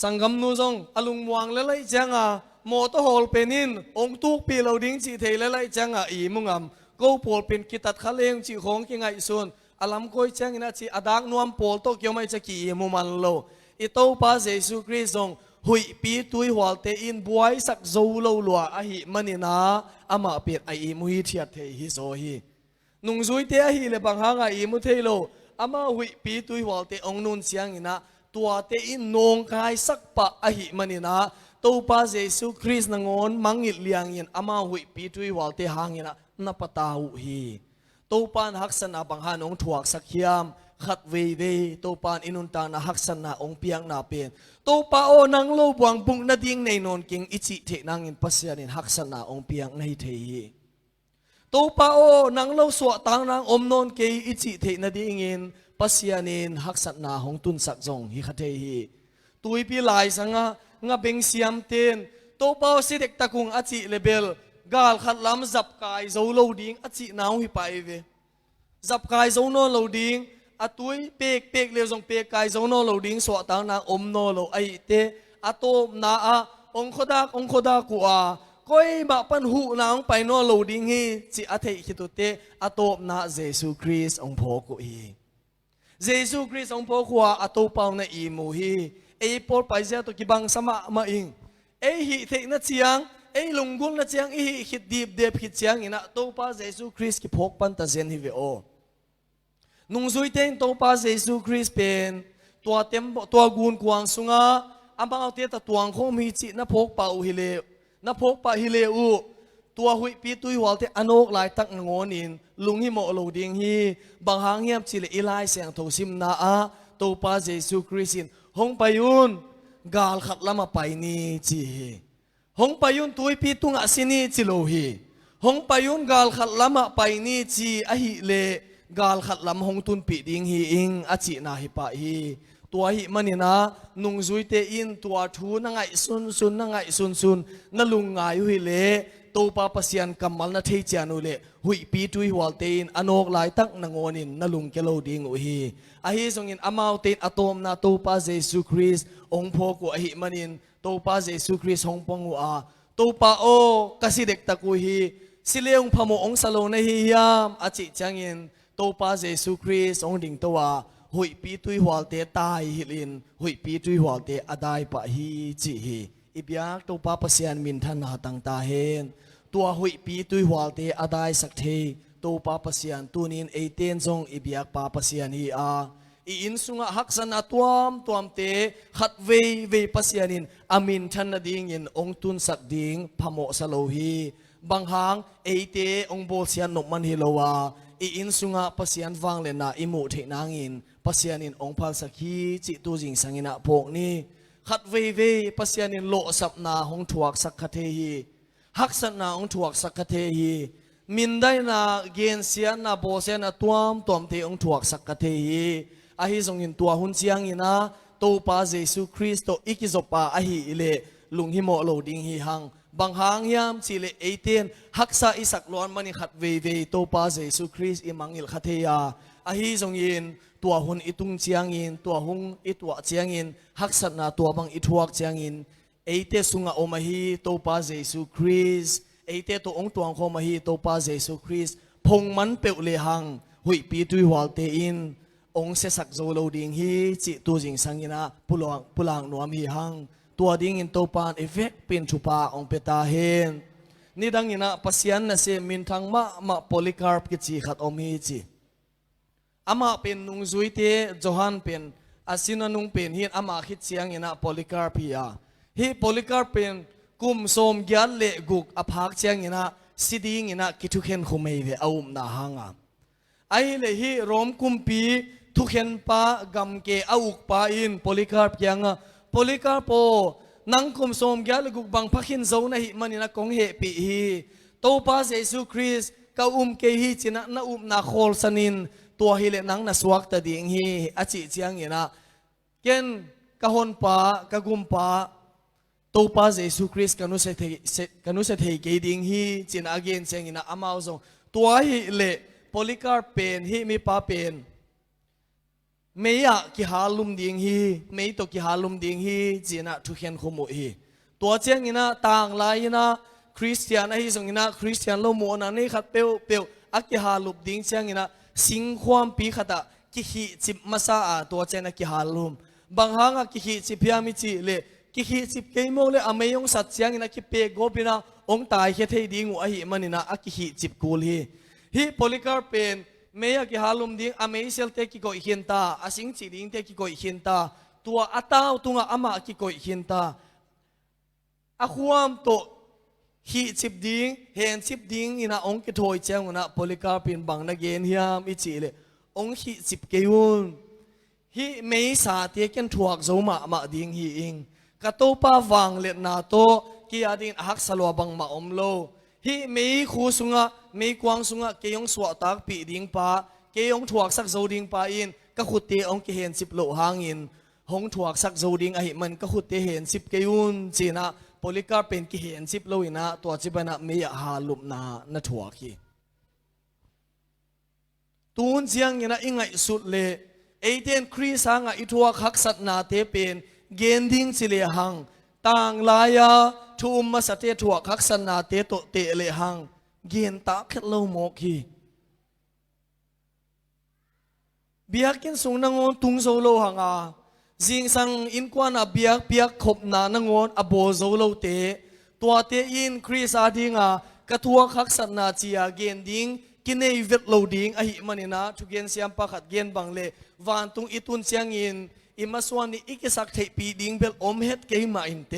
สังกำนูจงอลุงวางและไล่จังมอเตอร์ฮอลเป็นนินองตุกปีเราดิ้งจีเทและไล่จังอีมุงก็ปอลเป็นกิตัดขเลงจีของกิงไงส่วนอลัมก้อยจังนะจีอดักนวมปอลโตเกียวไม่จะกี่มุมันโลอิโตปาเยซูคริสต์งหุยปีตุยหัวเตอินบวยสักโซโลลัวอหิมันนาอามาเปียไอมุฮิเทียเทฮิโซฮีนุ่งซุยเตอหิเลบังหางไอมุเทโลอามาหุยปีตุยหัวเตองนุนเสียงนะตัวเตอินนงกายสักปะอหิมันนาตัวปาเยซูคริสต์นงอนมังอิเลียงยินอามาหุยปีตุยหัวเตหางยินะนับตาหุฮีตัวปานหักษณะบังหานองถวกสักยามขัดเวตัวปานอินุนตานะหักษณะองเปียงนาเป็นตัวปาโอนังโลบวงบุงนาดิ่งในนนกิงอิจิเทนังอินปัสยานินหักษณะองเปียงในเทีตัวปาโอนังโลสวตังนางอมนนเกยอิจิเทนาดิ่งอินปัสยานินหักษณะของตุนสักจงฮิคเทฮีตุยปีลายสังงะเบงเซียมเตนตัวปาโอสิเด็กตะกุงอจิเลเบลกาลขัดลำจับกายโซโลดิ่งอจินาวฮิไปเวจับกายโซโนโลดิ่งอตุยเปกเลี้ยวจงเปกกายโซโนโลดิ้งสวตังนางอมโนโลไอเตอโตมนาองคดากัวก้อยมาปันหูนางไปโนโลดิ้งฮีจิอาเทคิตุเตอโตมนาเยซูคริสต์องพอกุอีเยซูคริสต์องพอกัวอโตเปาในอีมูฮีเอปอลไปเจ้าตุกิบังสมามาอิงเอหิเทนัดเชียงเอลุงกุลนัดเชียงอีหิคิดดีบเดบคิดเชียงอินะโตปาเยซูคริสต์กิพกปันตะเซนฮิเวโอนุ่งซุยเต็งตัวปาเยซูคริสต์เป็นตัวเต็มตัวกุนกวางสุงอาบังเอาเตตตัวงคงมีจินับพกป่าอุฮิเลนับพกป่าฮิเลอุตัวหุยปีตุยหัวเตอนกลายตักงอนินลุงฮิโมโลดิงฮีบางหางเงียบจิเลอิไลเสียงโทซิมนาตัวปาเยซูคริสต์หงไปยุนกาลขัดละมาไปนี่จีหงไปยุนตุยปีตุงอาศินีจิโลฮีหงไปยุนกาลขัดละมาไปนี่จีอหิเลกาลขัดลำหงตุนปีดิงฮีอิงอจินาฮิปะฮีตัวหิมันนี่นะนุ่งซุยเตอินตัวทูนังไงซุนนังไงซุนนั่ลุงไงหุยเล่ตัวปาปเสียนกำมัลนาเทจานุเล่หุยปีตุยหัวเตอินอนกหลายตั้งนงอนินนั่ลุงเกโลดิงอุฮีอาฮีทรงอินอามาวเตนอะโตมนาตัวปาเยซูคริสต์องค์พ่อกูอหิมันนินตัวปาเยซูคริสต์องปงอัวตัวปาโอกสิเด็กตะกุฮีสิเลงพโมองสโลในฮิยามอจิจังอินตัวปาเยซูคริสต์องดิ่งตัวหุยปีตุยหัวเตตายฮิลินหุยปีตุยหัวเตอดายปะฮีจิฮีอิบยากตัวปาปเสียนมินทันหาตังตาเฮนตัวหุยปีตุยหัวเตอดายสักเทตัวปาปเสียนตัวนินเอเตนจงอิบยากปาปเสียนฮีอินสุงะฮักษณะตัวมเตขัดเวปเสียนินอามินทันนดิ่งอินองตุนสักดิ่งพโมสโลฮีบางหางเอเตองโบเสียนนกมันฮิโลวาอินสุงะปัสยานฟังเลนะอิมุเทนางอินปัสยานินองพัลสักฮีจิตูจิงสังอินะพวกนี้ขัดเวปัสยานินโลสับนาหงถวกสักคเทฮีฮักษณะหงถวกสักคเทฮีมินได้นาเกณฑ์เสียนาโบเสียนาตัวมเทองถวกสักคเทฮีอาฮิทรงอินตัวหุ่นเสียงอินะตัวปาเยซูคริสต์ตัวอิกิโซปาอาฮิอิเลลุงฮิโมโลดิงฮิฮังบางหางยามสิเลเอเตนฮักษาอิสักล้วนมันขัดเวตัวปาเยซูคริสต์อิมังอิลคาเทียอาฮีทรงอินตัวหุ่นอิตุงเจียงอินตัวหุ่นอิตัวเจียงอินฮักษณะตัวบางอิทวกเจียงอินเอเตสุงะโอมาฮีตัวปาเยซูคริสต์เอเตตัวองตัวโคมาฮีตัวปาเยซูคริสต์พงมันเปลเลหังหุยปีตุยหัวเตอินองเสสักโซโลดิงฮีจิตัวจิงสังอินะปุลังนวมฮีหังตัวดิ่งอินตัวปานเอฟเฟกเป็นชุปาองเปตาเฮนนี่ดังอินะปัสยันนะเซมินทังมาโพลิคาร์ปกิจิขัดอมฮีจิอามาเป็นนุงซุยเตโจฮันเป็นอาศินานุงเป็นฮีอามาคิดเสียงอินะโพลิคาร์พีอาฮีโพลิคาร์เป็นกุมโสมแกนเลกุกอภักเสียงอินะสิดิงอินะกิทุเข็นคุเมย์เวอาอุมนาฮังอาไอเลฮีรอมกุมปีทุเข็นปากำเกอาอุกปาอินโพลิคาร์ยังโพลิคาร์โปนังกุมโสมแกนเลกุกบังพักินโซนะฮิมันอินะกงเฮปีฮีโตปาเยซูคริสต์กาเกฮีจินะนานาโคลสนินตัวฮิเลนังนาสวักตะดิ่งฮีอาจิเจียงอินะเกนกะฮอนปากะกุมปาตัวปาเยซูคริสต์กันุเสเทเกดิ่งฮีจินะเกนเจียงอินะอามาซงตัวฮิเลโพลิคาร์เป็นฮีมีปาเป็น ไม่อยากกิฮาลุมดิ่งฮีไม่ตกกิฮาลุมดิ่งฮีจีน่ะทุกเห็นขโมยฮีตัวเจ้างี้นะต่างลายนะคริสเตียนไอ้ส่งงี้นะคริสเตียนโลโมนะนี่ขัดเปียวอักกิฮาลุมดิ่งเจ้างี้นะสิงความปีขัดกิฮิจิบมาซาตัวเจ้านะกิฮาลุมบางครั้งกิฮิจิบยามิจิเลกิฮิจิบเกยโมเลอเมยงสัตเจ้างี้นะกิเปโกบินะองตายเฮ็ดให้ดิ่งหัวหิมันนี่นะอักกิฮิจิบกูลฮีโพลิการเป็นเมียกิฮาลุมดิ่งอเมย์เซลเตกิโกอิคินตาอาสิงจีดิ่งเตกิโกอิคินตาตัวอัตาวตุงอามากิโกอิคินตาอาความโตฮีจิบดิ่งเห็นจิบดิ่งอินะองกิโถยเจ้านะโพลิการเป็นบังนักเรียนฮิามอิจิเลองฮีจิบเกยุนฮีเมย์สาเตียกันถวกโซมาดิ่งฮีอิงกระโตป้าวังเล็ดนาโตกิอาดินฮักสลัวบังมาอมโลฮีมีคูสุงะมีกวางสุงะเกยองสวะตากปีดิ่งปาเกยองถวกสักโซดิ่งปาอินก็ขุดเตองเกเห็น10 โลหางอินหงถวกสักโซดิ่งไอมันก็ขุดเตเห็น10 เกยุนจีนะโพลิการเป็นเกเห็น10 โลอินะตัวจิบนะมีหาลุมนาถวกฮีตูนเจียงนะอิงไงสุดเลยเอเดนคริสหางอิทวกฮักสัตนาเตเป็นเกนดิ่งสิเลหังต่างลายาทุมมาสเตถวกฮักสัตนาเตโตเตเลหังเกียนตาเขลโลโมกีเบียกินสูงนางอนตุงโซโลหังจิงสังอินกวานาเบียกขบนานางอนอโบโซโลเตตัวเตอินคริสอาดิงกระทัวคักสันนาจียเกียนดิงกินเนวิตโลดิงอหิมันนะทุกเกียนเสียมปะขัดเกียนบังเลวันตุงอิตุนเสียงอินอิมาสวานีอิกิสักเทปีดิงเบลอมเฮดเกยมาอินเต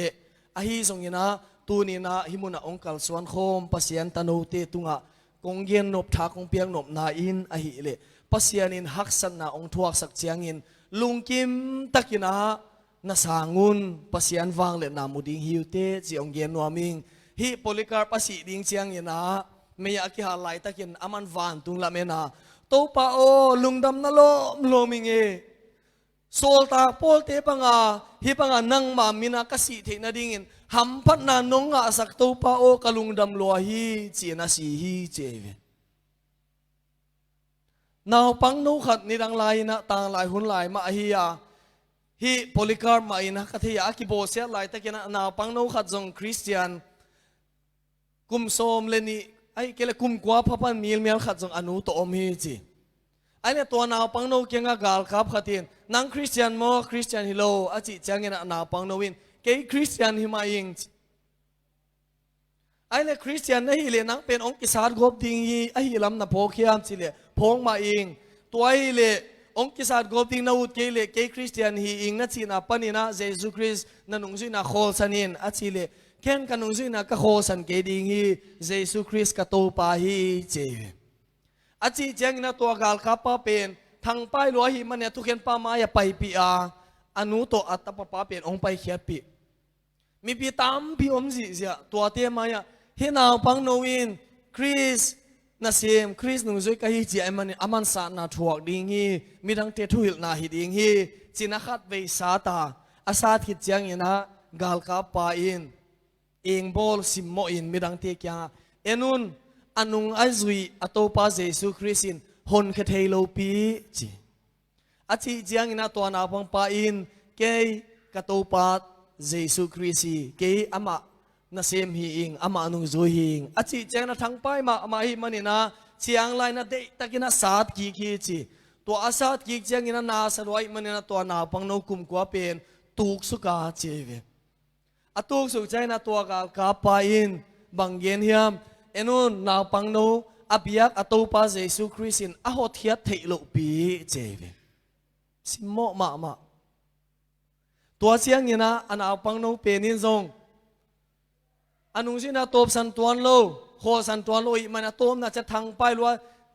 อหิสงยินะตูนี่นะฮิมุนะองคัลสวนโคมปัสยันตโนเตตุงะกงเย็นนบทากงเปียงนบนาอินอหิเลปัสยันินฮักสันนาองทวกสักเจียงอินลุงกิมตักินะนาสางุนปัสยันวางเลนามุดิงฮิวเตจีองเย็นนัวมิงฮิโพลิการปัสสิดิงเจียงอินะเมียกิฮาไลตักินอามันวานตุงละเมนาโตปาโอลุงดำนโลมโลมิงเอโซลตาโพลเตปังฮิปังนังมามินากสิเทนาดิงินหัมพัดนานงสักโตปาโอกลุงดำลัวฮีจีนาสีฮีเจเวนาวปังนูขัดนิรังลายนะต่างลายหุ่นลายมาฮียาฮีโพลิการมาอินะกัทยาคิโบเซียลายตะกินะนาวปังนูขัดจงคริสเตียนกุมโซมเลนีไอ้เกลกุมกว่าพระพันมีลขัดจงอนุโตอมฮีจีไอ้เนี่ยตัวนาวปังนูเกียงกาลครับขัดทินนังคริสเตียนโมคริสเตียนฮิโลอาจิจังเงินนาวปังนูวินเกย์คริสเตียนฮิมาอิงไอ้เล่คริสเตียนนี่เลยนังเป็นองค์กิสาดกบดิงฮีไอ้ลำนับโพเขียมสิเลยพงมาอิงตัวไอ้เล่องค์กิสาดกบดิงนาอุดเกย์เล่เกย์คริสเตียนฮีอิงนั่นสินะปนินะเยซูคริสต์นั่นองค์สินะโคสันินอาจิเล่แค่กันองค์สินะก็โคสันเกย์ดิงฮีเยซูคริสต์ก็โตปาฮีเจอาจิเจงนะตัวกาลคับป้าเป็นทางป้ายลัวหิมันเนี่ยทุกเห็นป้ามาอย่าไปปีอาอนุโตอัตตปปาเป็นองไปเขียดปีมีปีตามพี่อมสิเสียตัวเตี้ยมาอย่าเฮนาวปังโนวินคริสนาเซียมคริสนุ่งจุยกะฮิจีไอมันอามันสานาถวกดิ่งฮีมีทั้งเตทุหิลนาฮิดิ่งฮีจินักขัดเวสาตาอาซาทิดจังยินะกาลกาปาอินเองบอลสิมโมอินมีทั้งเตกยาเอนุนอนุงไอซุยอโตปาเยซูคริสตินฮอนเคเทโลปีจีอาทิจังยินะตัวนาพังปาอินเกยกะโตปาเยซูคริสต์เกยอามานาเซมฮีอิงอามานุงโจฮิงอาทิเจงนะทั้งไปมาฮิมันนี่นะเชียงไลนะเดตะกินะสาดกีกีจีตัวอาสาดกีเจงนะนาสรวยมันนี่นะตัวนาปังโนกุมกว่าเป็นตุกสุกาเจเวอตุกสุกใจนะตัวกาลกาปาอินบังเย็นเฮียมเอนุนนาปังโนอบิยักอโตปาเยซูคริสต์อโหเทียเทโลปีเจเวสิโมมาตัวเสียงนี่นะอันเอาปังโนเปนินซงอันนุ่งสินะตบสันตวนโลโคสันตวนโลอีมันนะตบนะจะทางไปลัว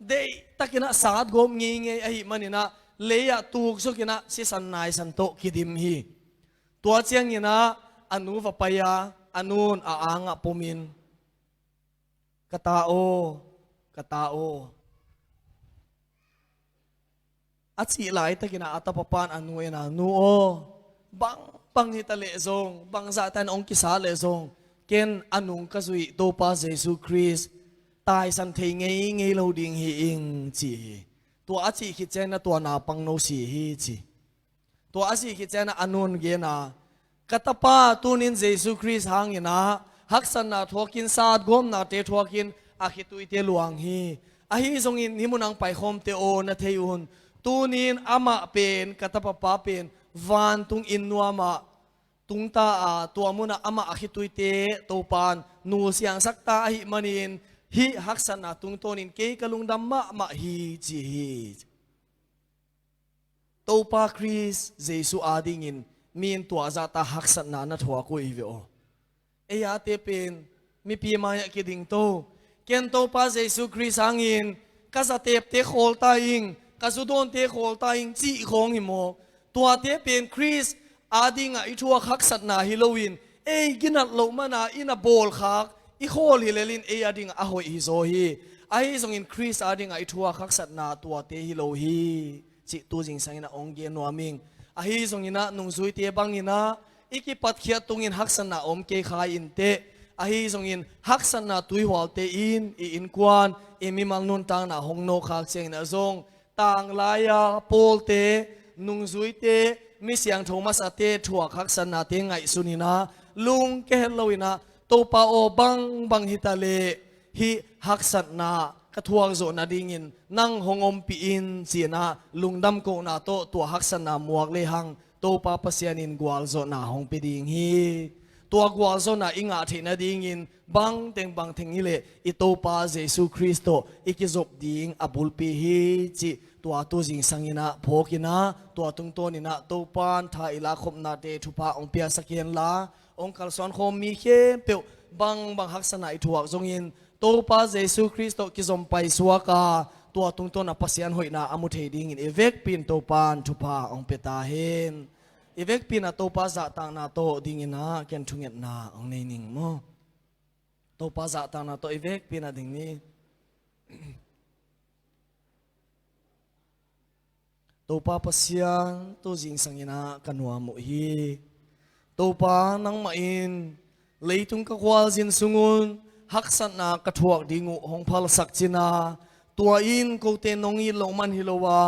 เดตะกินะสาดกมงี้ไงไอ้มันนี่นะเลียตูกสุกินะสิสันนายสันโตคิดิมฮีตัวเสียงนี่นะอันนูฟปายาอันนูนอาอังอปุมินกตาโออัดสีไหลตะกินะอัตปปานอันนูเอนะนูโอบางฮิตาเลซงบางซาตันองกิสาเลซงเกณฑ์อนุงกสุยโตปาเยซูคริสต์ตายสันเทงไงเราดิ่งเฮอิงจี ตัวอาชีคิดเจนะตัวนาปังโนสีฮีจีตัวอาชีคิดเจนะอนุนเกนะกัตป้าตุนินเยซูคริสต์หางยินะฮักษณะทวกินซาดกอมนาเตทวกินอาคิตุยเตลวงฮีอาฮีทรงอินหิมุนังไปคมเตโอนาเทยุนตูนินอามาเป็นกัตป้าเป็นวันตุงอินนัวมาตุงตาตัวมุนะอามาอาคิตุยเตโตปานนูเสียงสักตาหิมันินฮิฮักษณะตุงโตนินเกกลุงดัมมะฮีจีโตปาคริสเยซูอาดิงินมีนตัวจัตาฮักษณะนัทวากุยวิโอเอียเตเป็นมีปีมายกิดิงโตเกนโตปาเยซูคริสต์งินกัสเตปเตโคลตาอิงกัสุดอนเตโคลตาอิงจีของหิโมตัวเตเป็นคริสอาดิงอิทัวฮักษณะฮิโลวินกินัดโลมานาอินาโบลคักอีโคลิเลลินอาดิงอาหอยฮิโซฮีไอส่งอินคริสอาดิงอิทัวฮักษณะตัวเตฮิโลฮีจิตัวจริงสังอินะองเกนวามิงอาฮิส่งอินะนุงซุยเตบังอินะอีกิปัดเขียตุงอินฮักษณะอมเกขายอินเตอาฮิส่งอินฮักษณะตุยหัวเตอินกวนมิมังนุนตังนะหงโนคักเชงนะซงต่างลายาโปลเตนุงซุยเตมีเสียงโทมัสเตถั่วฮักษณะเตงไงสุนินะลุงเกลวินะโตปาโอบังฮิตาเลฮิฮักษณะกระทวงโซนาดิงินนั่งหงอมปีอินเสียนะลุงดำโกนาโตตัวฮักษณะมวกเลหังโตปาปเสียนินกวาลโซนาหงปีดิงฮีตัวกวาลโซนาอิงอาทินาดิงินบังเทงฮิเลอิโตปาเยซูคริสโตอิกิจบดิงอบุลปีฮีจิตัวตุจิงสังอินะพกินะตัวตุงโตนินะโตปานทาอิลาคมนาเตทุปาองเปียสเกียนลาองค์การสอนคมมีเข้มเปียวบังฮักษณะอิทวกจงอินโตปาเยซูคริสต์กิจมไปสวากาตัวตุงต้นอภัสยันหอยนาอมุเทดิงอินเอเวกปินโตปานทุพาองเปตาเฮนเอเวกปินโตปาจะต่างนาโตดิงอินาเกนทุงเงนาองเนนิงโมโตปาจะต่างนาโตเอเวกปินดิงนี้โตปาปัสยันตัวจิงสังอินากันวามุฮีโตปานังมาอินเลยตุงกควาลจินสุงุนฮักษณะกระทวกดิงูหงพลสักจินาตัวอินกูเตนงอินลงมันฮิโลวา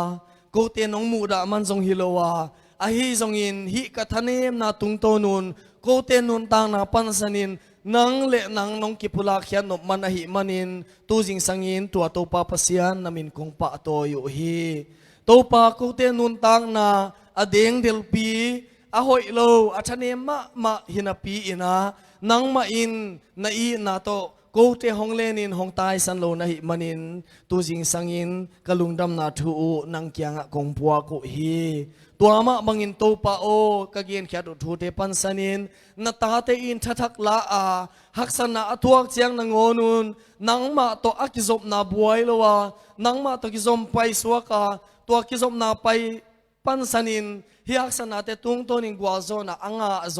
กูเตนงมูดามันทรงฮิโลวาอาฮิทรงอินฮิกะทะเนมนาตุงโตนุนกูเตนุนต่างนาปันสนินนังเละนังนงกิปุลาเขียนนบมันอหิมันินตูจิงสังอินตัวโตปาปัสยันนามินคงปะโตอยู่ฮีโตปากูเตนุนต่างนาอเดงเดลปีอาหอยโลอาชเนมะหินาปีอินะนังมาอินนาอีนาโตกูเตหงเลนินหงตายสันโลนาหิมันินตูจิงสังอินกะลุงดำนาทูนังเกียงกงปัวกุฮีตัวมะบังอินโตปาโอกะเกียนแคดุทูเตปันสันินนาตาเตอินทักลาอาฮักษณะอทวกเจียงนงโอนุนนังมาโตอักิซบนาบวยโลวานังมาโตกิซมไปสวกาตัวกิซมนาไปปันสันินฮิฮักษณะเตตุงโตนิงกวาโซนะอังอาโซ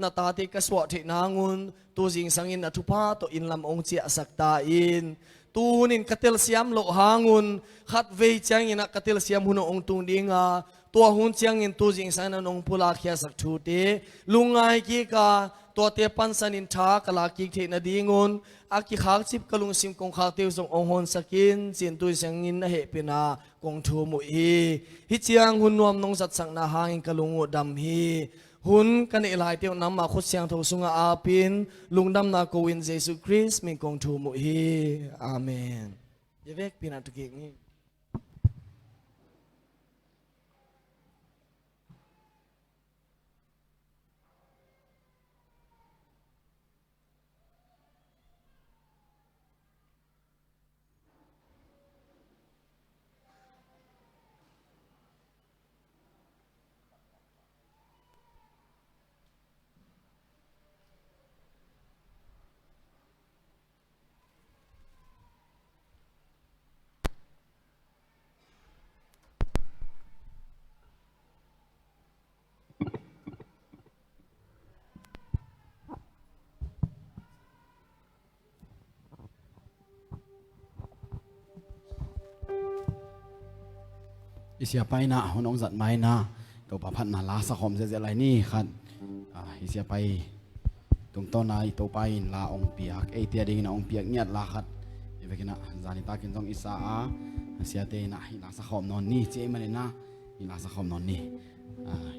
นาตาเตกสวะเทนางุนตูจิงสังอินอทุพาโตอินลำองเจียสักตาอินตูนินกติลเสียมโลหางุนขัดเวจังอินกติลเสียมหุนองตุงดิงาตัวหุนเจียงอินตูจิงสังนันองพุลาเขียสักทูเตลุงไงกีกาตัวเตปันสันินทากลากิเทนดีงุนอากิขากจิบกลุงซิมกงขากเตียวส่งองหนสกินจินตุยสังอินนะเหปินากงทูมุฮีฮิเจียงหุนนวมนงสัตสังนาหางกลุงอุดมฮีหุนกันเอลายเตียวนำมาขุดเสียงทสุงอาปินลุงดำนาโกวินเยซูคริสต์มีกงทูมุฮีอาเมนเยเวกปินาตุกิงี้ อิเสียไปนะหุ่นองจัดไม้นะตัวประพันธ์นาลาสะคมเสียอะไรนี่ครับอิเสียไปตรงต้นนายตัวไปลาองเปียกเอเตียดิงนะองเปียกเงียดลาขัดอีเวกินะจานิตากินต้องอิสา Sia T na hi Lasa khom non ni che mane na hi Lasa khom non ni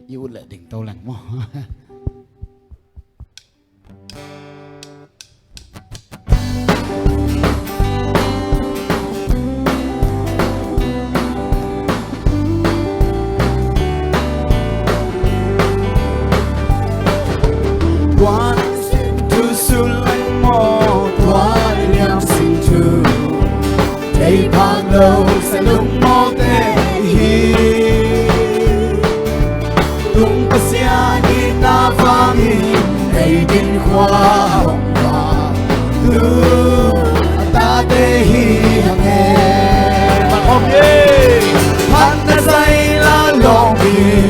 yêu lệ đỉnh tàu lạnh mo Quan tu su lạnh mo quan liang sinh tu thấy phang lâu sẽ lung mo tê hi tung pa sia đi ta vang hi ngày đêm qua hồng hoa tu ta tê hi hằng hè mặt hôm ye hát ta say la lòng đi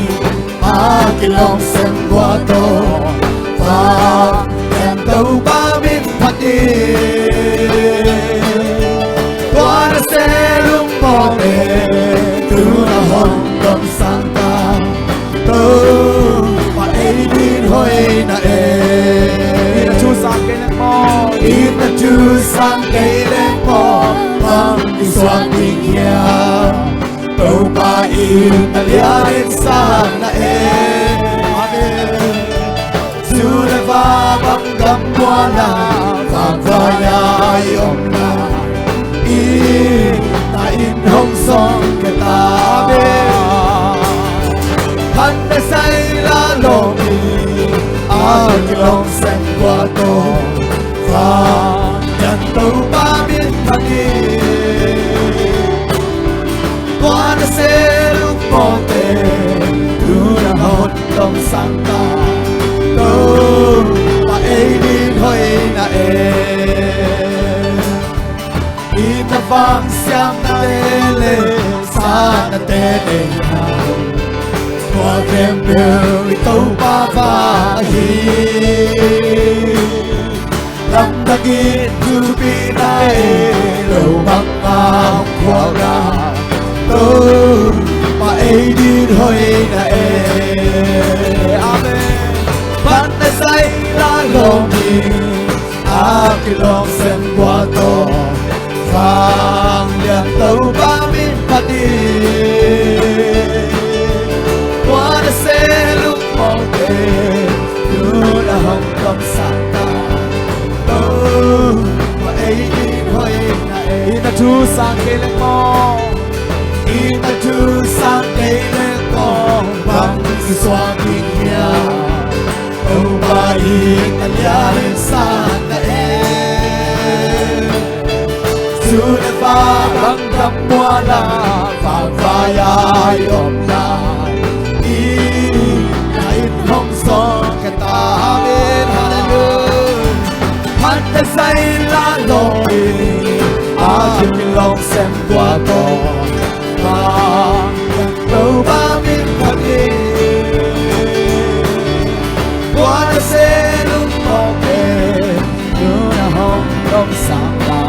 cái lòng xem qua to và em tàu ba biết thật đi qua sẽ lúc bỏ về từ là hồng cầm sang ta tôi mà ấy đi thôi na ít là chú sang cái lên mò ít là chú sang cái lên mò bằng đi xoan tình kia tàu ba ít là lia đến sang na Sudah babang gamwana Fagvaya yomna Ta in hong song ketabe Handa say la lomi Agilong sen qua to Và nhận tàu ba biết thật đi Qua đã sẽ lúc mò tê Đưa là hốt lòng sang ta mà ấy đi thôi na Ita vang siam na tele sa na tele Qua kem biểu tàu ba va hi Lâm ta ghi tu bi na lâu băng ma qua ra tôi mà ấy đi thôi na Amen Phatna say la lòng đi cái lòng xem qua to vàng liền tàu ba biết phát đi qua đã xe lúc mong về đưa đã hồng cầm sáng ta mà ấy đi thôi này ta chú sang cây lên mò ta chú sang cây lên mò bằng sự xoa kinh nhà baik kalian sana sudah babang kamuana fagvaya yomna in hong song kata amin hallelujah Phatna say la loi akin long xem qua to và đâu ba biết thật đi qua sẽ lúc mong về đưa là hồng đông sáng ta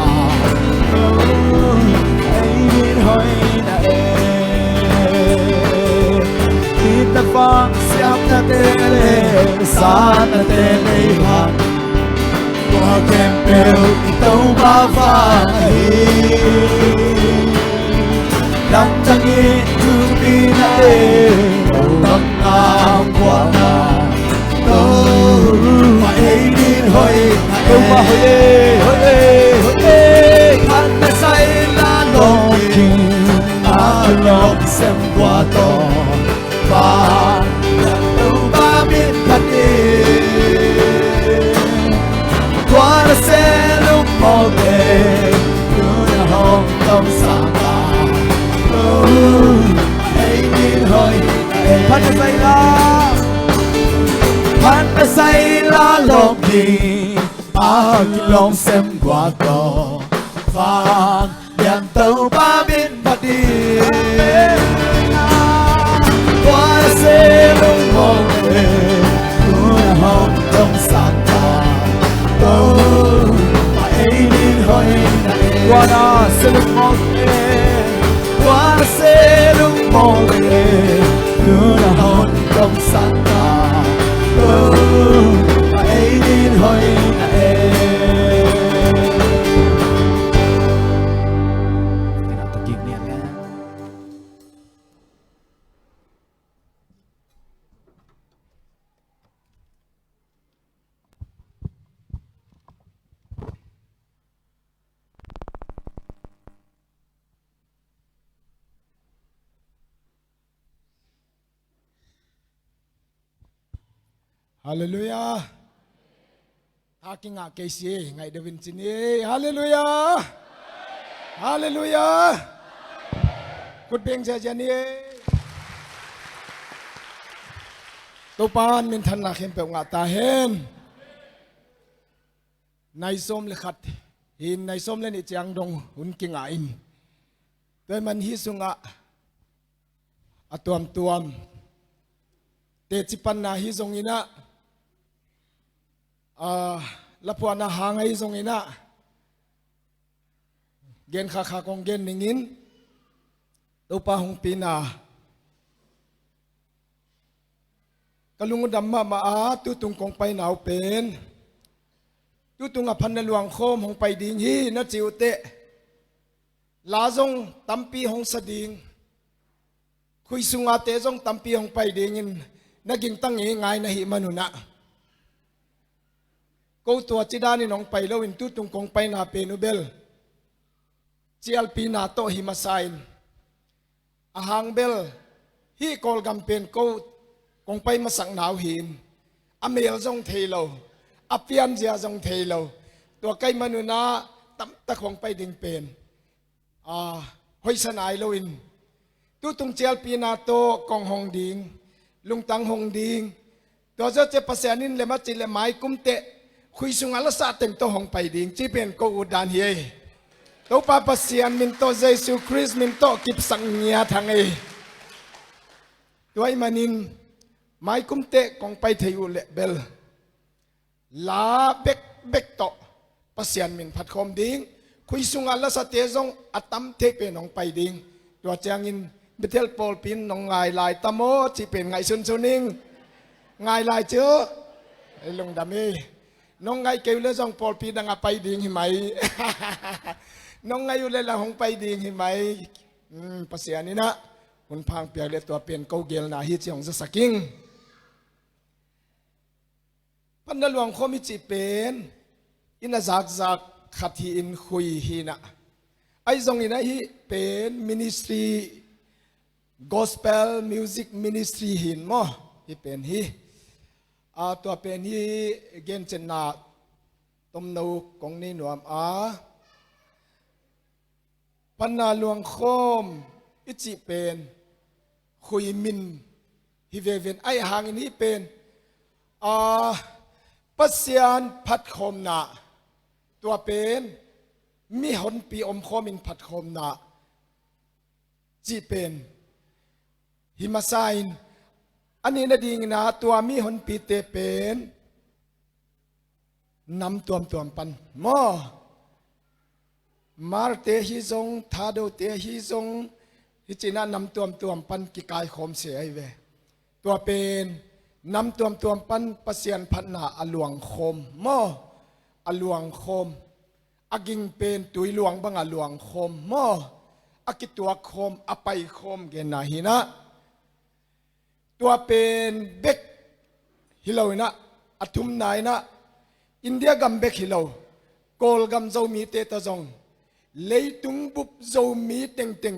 ấy biết hỏi là kita vang siap na tele sa na tele hang qua kem bèo tàu ba vai lâm tăng in tu bi na đầu băng nam qua na mà ấy đi thôi mà hồi Phatna say la lòng lòng xem qua to và tàu ba biết thật đi qua đã sẽ lúc mò về đưa là hồng tâm sáng ta ấy đi thôi Phatna say la Phatna say la lòng đi lòng xem qua to vàng đèn tàu ba bên bạc đi qua xe lúc mong về đưa hồng đông sáng ta mà ấy đi hỏi này qua đó xe lúc mong về qua xe lúc mong về đưa hồng đông sáng ta mà ấy đi hỏi này เ ฮาเลลูยาถ้ากิงอาเกซีไงเดวินจินีฮาเลลูยาฮาเลลูยากุดเบียงเจเจนีตัวปานมินทันนักเห็นเปล่างาตาเห็นในส้มเลขัดหินในส้มเล่นอิจยังดงหุ่นกิงอินโดยมันฮิสุงะอตวมเตจิปันนาฮิซงอินะละพวนาหางฮิซงอินะเกณฑ์ขาคงเกณฑ์นิงินตัวปาหงปีนากลุงดำมาตุตุงคงไปหนาวเป็นตุตุงอภันนหลวงโคมหงไปดิงฮีนัจิวเตะลาจงตัมปีหงสดิงคุยสุงอาเตจงตัมปีหงไปดิงินนักิงตั้งง่ายนะหิมนุนะกูตัวจิดานี่น้องไปแล้วอินตุตุงคงไปนาเปนุเบลเจียลปีนาโตหิมาไซน์อาหางเบลฮีกอลกัมเป็นกูคงไปมาสังหนาวหินอเมลจงเทโลอเปียนเจียจงเทโลตัวไกมนุนะตั้มตะคงไปดิงเป็นหอยสนายโลอินตุตุงเจียลปีนาโตกองหงดิงลุงตังหงดิงตัวเจ้าเจ็บภาษานินเลมาจิเลไม้กุมเตะคุยสุงอาลสาเต็มโตหงไปดิงจีเป็นกูอุดานเฮตัวปาภาษามินโตเยซูคริสต์มินโตกิบสังเงียทางเอตัวไอ้มานินไม้กุมเตะกองไปเทยุเลเบลลาเบกโตภาษามินพัดคมดิงคุยสุงอาลสาเตจงอัตมเทเป็นหงไปดิงตัวเจียงอินเบเทลปอลปินน้องไงลายตะโมจีเป็นไงซุนซุนิงไงลายเจอไอ้ลงดามีน้องไงเกี่ยวเรื่องปอลปินดังไปดิ่งหิไหมน้องไงอยู่เลยละหงไปดิ่งหิไหมภาษานี้นะคนพังเปียกเลยตัวเป็นเกาเกลนาฮิจิของสกิงพันดหลวงโคมิจิเป็นอินาจากขัดหินคุยหินะไอ้ตรงนี้นะฮิเป็นมินิสทรี Gospel Music Ministry หินมั้งฮิเป็นฮิตัวเป็นฮิเกณฑ์ชนะต้มนูกงนี้หนวมพันนาหลวงโคมอิจิเป็นคุยมินฮิเวเวนไอหางนี้เป็นปัสยานพัดคมนาตัวเป็นมีหนปีอมโคมินพัดคมนาจีเป็นหิมาไซน์อันนี้นะดีนะตัวมีหนปีเตเป็นนำตัวปันมอมาเตฮิซงทาโดเตฮิซงฮิจินะนำตัวปันกิกายคมเสียไอเวตัวเป็นนำตัวปันปะเสียนพันนาอลวงคมมออลวงคมอากิงเป็นตุยหลวงบังอลวงคมมออากิตัวคมอไปคมเกณฑ์นาหินะตัวเป็นเบกฮิโลนะอัตุมนายนะอินเดียกัมเบกฮิโลโกลกัมโซมีเตตจงเลยตุงบุบโซมีเต็ง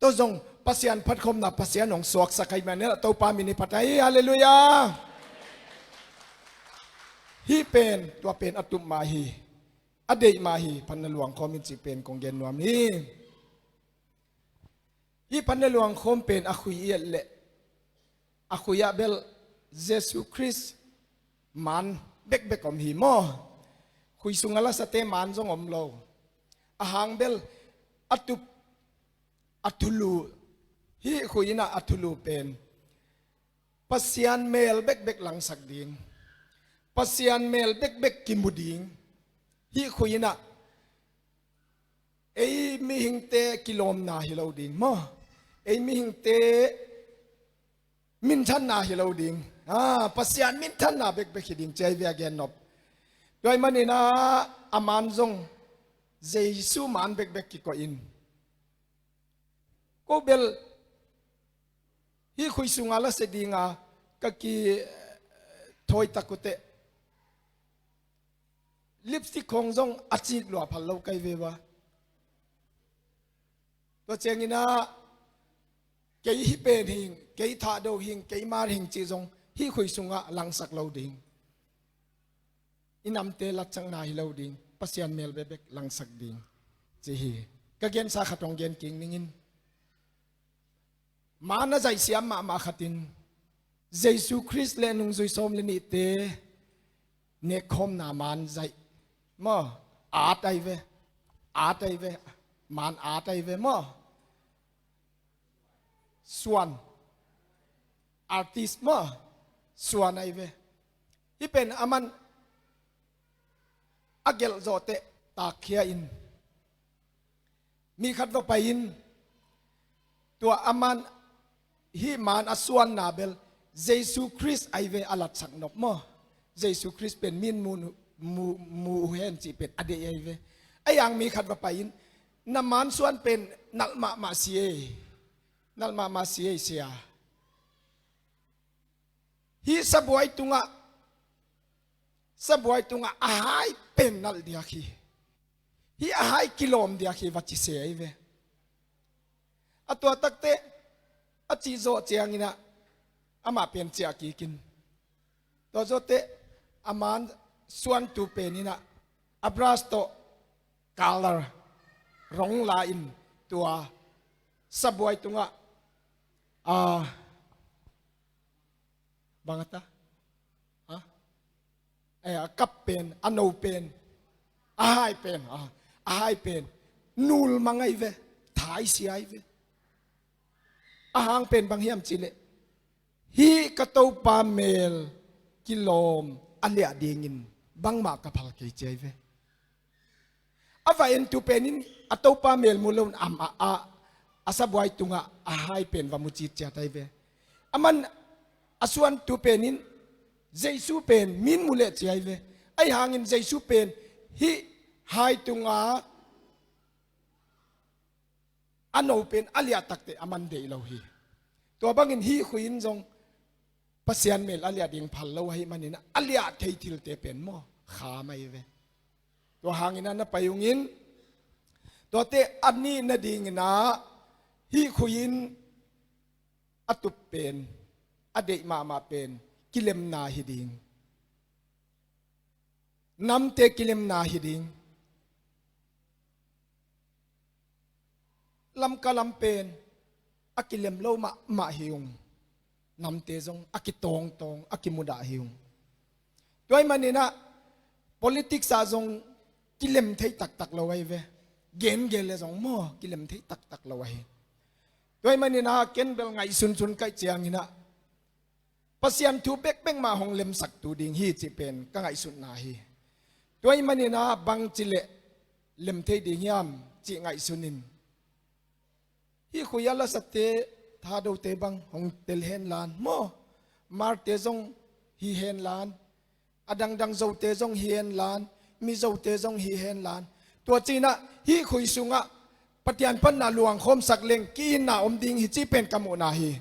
ตัวจงภาษาพัดคมนะภาษาหนองสวกสักไข่แม่เนี่ยตัวปามินิพัดไอฮาเลลูยาฮีเป็นตัวเป็นอัตุมมาฮีอเดยมาฮีพันนหลวงคอมินจิเป็นกงเกนนวมนี้ฮีพันนหลวงคมเป็นอคุยเอเลอคุยเบลเยซูคริสต์มันเบกอมฮีโมคุยสุงอาลาสเตมันจงอมโลอาหางเบลอัตุลูฮีคุยนะอัตุลูเป็นปัสยานเมลเบกหลังสักดิงปัสยานเมลเบกกิมุดิงฮีคุยนะไอมีหิงเตกิโลมนาฮิโลดิงมอไอมีหิงเตมินทันนาฮิโลดิงปัสยานมินทันนาเบกฮิดิงใจเวียแกนนบโดยมันนี่นะอามันจงเจซูมันเบกกิโกอินก็เบลฮีคุยสุงาลาเสดิงากะกีถอยตะกุเตลิปสติกของจงอาจิตหลัวพันเราไกเววะตัวเจงินะเกยฮิเป็นหิงเกยทาโดหิงเกยมาหิงจีจง hi khui sunga langsak lo ding inam te lat chang na hi lo ding pasian mel bebek langsak ding chi hi ka gen sa khatong gen king ningin mana jai siam ma khatin Jesu Christ le nung zui som le ni te ne khom na man jai mo ai ve man ai ve mo suan artist mo suan ai ve hi pen aman agel zote ta khia in mi khat va pa in tua aman hi man asuan na bel Jesu Christ ai ve alat sak nop mo Jesu Christ pen min mu hen chi pen ade ai ve ayang mi khat va pa in naman suan pen nalma ma sie sia hi sabuai tunga ahai pen nal dia khi hi ahai kilom dia khi vachi se ai ve atwa takte achi zo chiangina ama pen chia ki kin to zo te aman suan tu penina abrasto color rong la in tua sabuai tunga bangata kap pen ano pen ahai pen nul mangai ve thai si ai ve ahang pen bang hiam chile hi katau pa mel kilom alia dingin bang ma kapal ke chei ve ava en tu penin atau pa mel mulon asabuai tunga ahai pen va muchi cha tai ve aman asuan tu penin Jesu pen min mule chai ve ai hangin Jesu pen hi hai tunga ano pen alia takte aman de lo hi to bangin hi khuin jong pasian mel alia ding phal lo hi manina alia thei thil te pen mo kha mai ve to hangina na payungin to te ani na ding na hi khuin atup pen ade ma pen kilem na hiding nam te kilem na hiding lam kalam pen akilem lo ma hiung nam te jong akitong akimuda hiung toy manina politics a jong kilem thei tak lo wai ve gen le jong mo kilem thei tak lo wai toy manina ken bel ngai sun kai chiang ina pasian thu bek ma hong lem sak tu ding hi chi pen ka ngai sun na hi toy manina bang chile lem thei ding yam chi ngai sunin hi khuyala sate tha do te bang hong tel hen lan mo mar te jong hi hen lan adang zo te jong hi hen lan mi zo te jong hi hen lan to china hi khui sunga patian Phatna Luangkhawm sak leng ki na om ding hi chi pen kamu na hi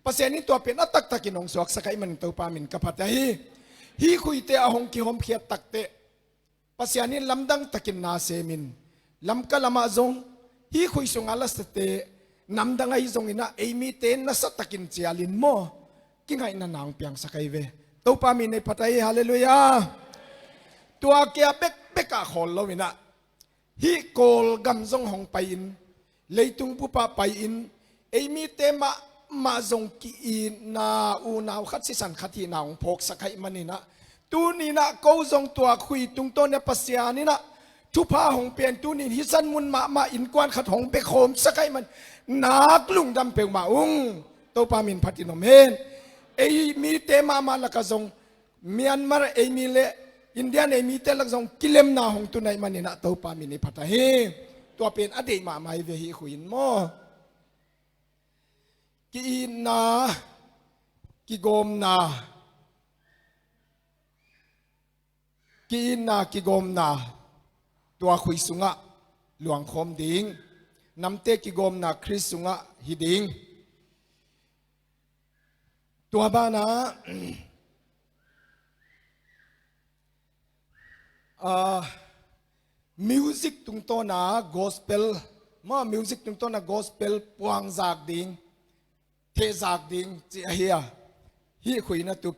paseni to pen atak takinong suak sakai man to pamin kapatahi hi khuite ahong ki hom khiat takte pasiani lamdang takin na semin lamka lama zong hi khui sunga lasate namdang ai zong ina emi ten na satakin chialin mo kingai na nang piang sakai ve to pamin nei patai hallelujah tua kya beka khol lowina hi kol gam zong hong pain leitung pu pa pain emi tema ma zong ki na u naw khat si san khati naung phok sakai manina tu ni na ko zong tua khui tung to ne pasya ni na thu pha hong pen tu ni hi san mun ma in kwan khat hong pe khom sakai man nak lung dam pe ma ung to pa min phatinom hen ei mi te ma la ka zong Myanmar ei mi le Indian ei mi te la zong kilem na hong tu nai manina to pa min ni phata he to pen ade ma mai ve hi khuin mo ki na ki gom na tua khui sunga Luangkhawm ding namte ki gom na Chris sunga hiding tua bana music tung to na gospel ma music tung to na gospel puang zak ding te zak ding chi ahia hi khui na tu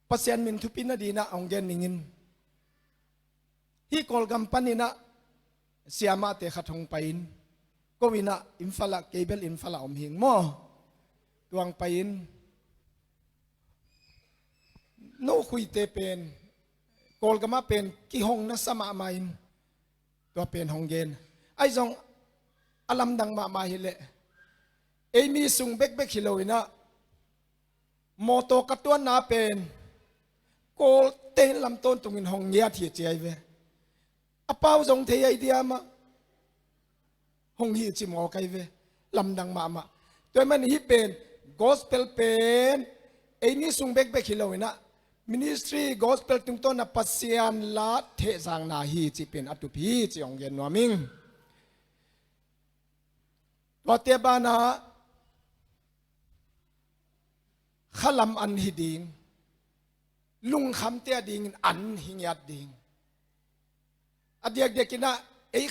pasien min thu pin na di na ong gen ningin hi kol gam panina siama te khathong pain ko wina infala cable infala om hing mo tuang pain no khui te pen kol gama pen ki hong na sama main to pen hong gen ai jong alam dang ma hi le mi sung bek bek hiloina moto katuan na pen kol ten lam ton tungin hong nya thi chai ve apau jong the ai dia ma hong hi chi mo kai ve lam dang ma toy man hi pen gospel pen mi sung bek bek hiloina ministry gospel tung ton na pasian la the sang na hi chi pen atu phi chi ong gen no ming wa te ba na khalam an hi ding lung kham te ding an hingyat ding adiak dekina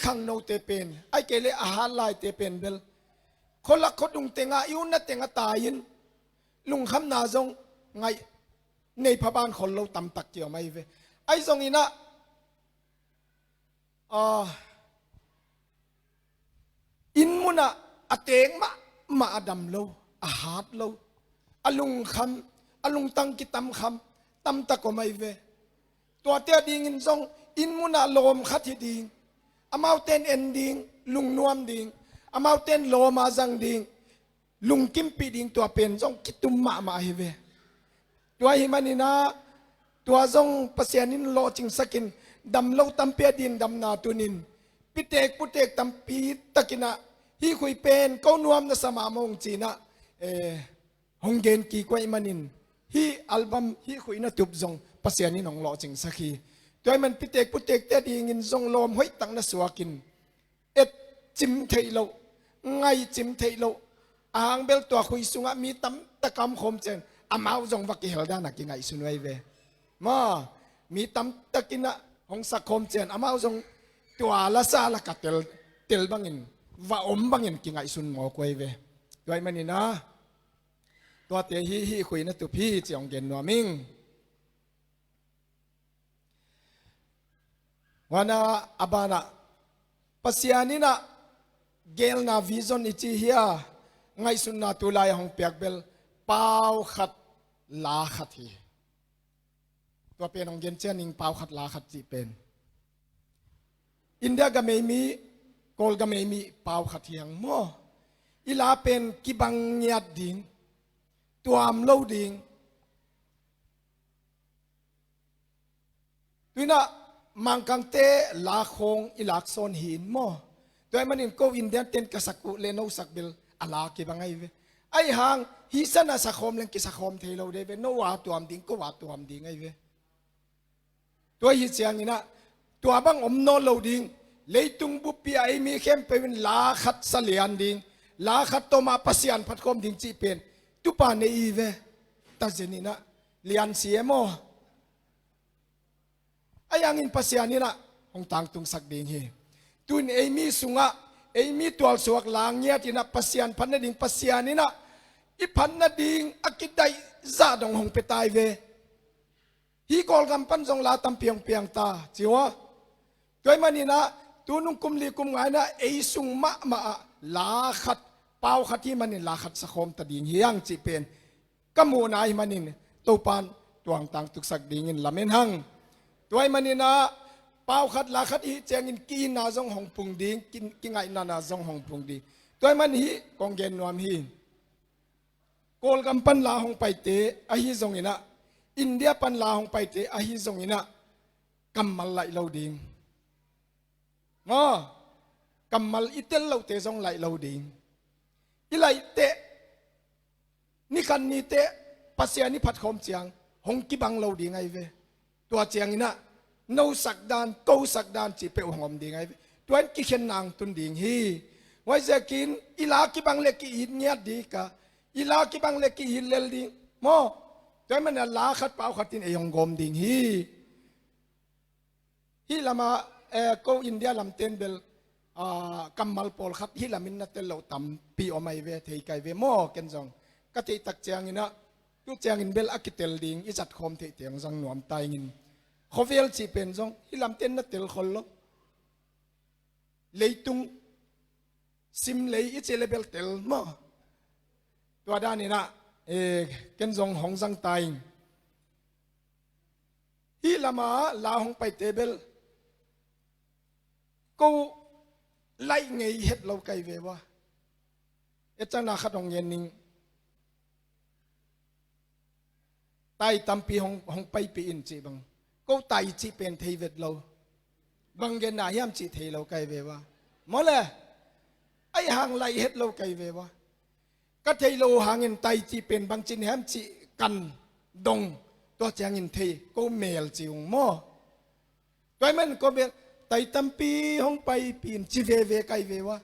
khang no te pen ai kele a halai te pen bel kholak khodung tenga yun na tenga tayin lung kham na jong ngai nei phaban khol lo tam tak chiao mai ve ai jong ina in muna ateng ma adam lo a hat lo alung kham alung tang ki tam kham tam ta ko mai ve to te ding in jong in muna lom khat hi ding amau ten ending lung nuam ding amau ten loma jang ding lung kim pi ding to pen jong kitum ma hi ve to hi manina to jong pasianin lo ching sakin dam lo tam pe din dam na tunin pitek putek tam pi takina hi khui pen ko nuam na sama mong china hong gen ki ko manin hi album hi khui na tup jong pasianin ong lo ching sakhi toy man pitek putek te ding in jong lom hoi tang na suakin et chim theilo ngai chim theilo ang bel to khui sunga mi tam takam khom chen amau jong vaki helda na ki ngai sunwai ve ma mi tam takina hong sa khom chen amau jong tua Lasa la ka tel bangin va om bangin ki ngai sun mo koi ve toy manina to te hi khui na tu phi chong gen no ming wana abana pasianina gel na vision ichi hia ngai sun na tu lai hong pek bel pau khat la khat hi to pen ong gen chen ning pau khat la khat chi pen india ga me mi kol ga me mi pau khat hiang mo ila pen ki bang nyat ding tuam lo ding tuina mangkang te la khong ilak son hin mo toy manin ko india ten kasaku le no sakbil ala ki bangai ve ai hang hi sana sa khom leng ki sa khom thelo de ve no wa tuam ding ko wa tuam ding ai ve toy hi chiang ina tua bang om no lo ding leitung bu pi ai mi khem pe win la khat salian ding la khat to ma pasian phat khom ding chi pen tu pa ne i ve ta jenina lian siemo ayang in pasianina hong tang tung sak ding hi tun mi sunga mi tual suak lang nya tina pasian phan na ding pasianina i phan na ding akidai za dong hong petai ve hi kol gam pan jong la tam piang piang ta chiwa toy manina tunung kumli kum ngai na sung ma la khat pau khati manin la khat sa khom ta ding hiang chi pen kamu nai manin to pan tuang tang tuk sak ding in lamen hang toy manina pau khat la khat hi cheng in ki na jong hong pung ding ki ngai na jong hong pung ding toy man hi kong gen nuam hi kol gam pan la hong pai te a hi jong ina india pan la hong pai te a hi jong ina kamal lai lo ding mo kamal itel lo te jong lai lo ding ilai te ni kan ni te pasiani phat khom chiang hong ki bang lo ding ai ve tua chiang ina no sak dan ko sak dan chi pe hongom ding ai tuan ki khen nang tun ding hi wai zakin ila ki bang le ki in nya di ka ila ki bang le ki in lel ding mo toy man la khat pau khatin e hong gom ding hi lama ko india lam ten bel กำมัลปอลขัดฮิลามินนัตเตลเราตำปีอไม่เวทีไกเวโมกันจงกติตักเจียงอินะตุเจียงอินเบลอักิเตลดิงอิจัดคอมเตียงจงหนวมไตงินขอเวลจีเป็นจงฮิลามเต้นนัตเตลคนลบเลยตุงซิมเลยอิเจเลเบลเตลโมตัวด้านนี้นะกันจงหงสังไตฮิลามาลาหงไปเตเบลกูไล่ไงเฮ็ดเราไกเววะจังนาขัดองเย็นนิงไตตำปีหงไปปีอินจีบังกูไตจีเป็นเทวิตเราบังเกนายามจีเทเราไกเววะมอเลยไอหางไล่เฮ็ดเราไกเววะก็เทเราหางเงินไตจีเป็นบางจีแฮมจีกันดงตัวเจียงอินเทกูเมลจีงมอตัวมันก็เบลไต่ตั้มปีห้องไปปีนจีเวไกเววะ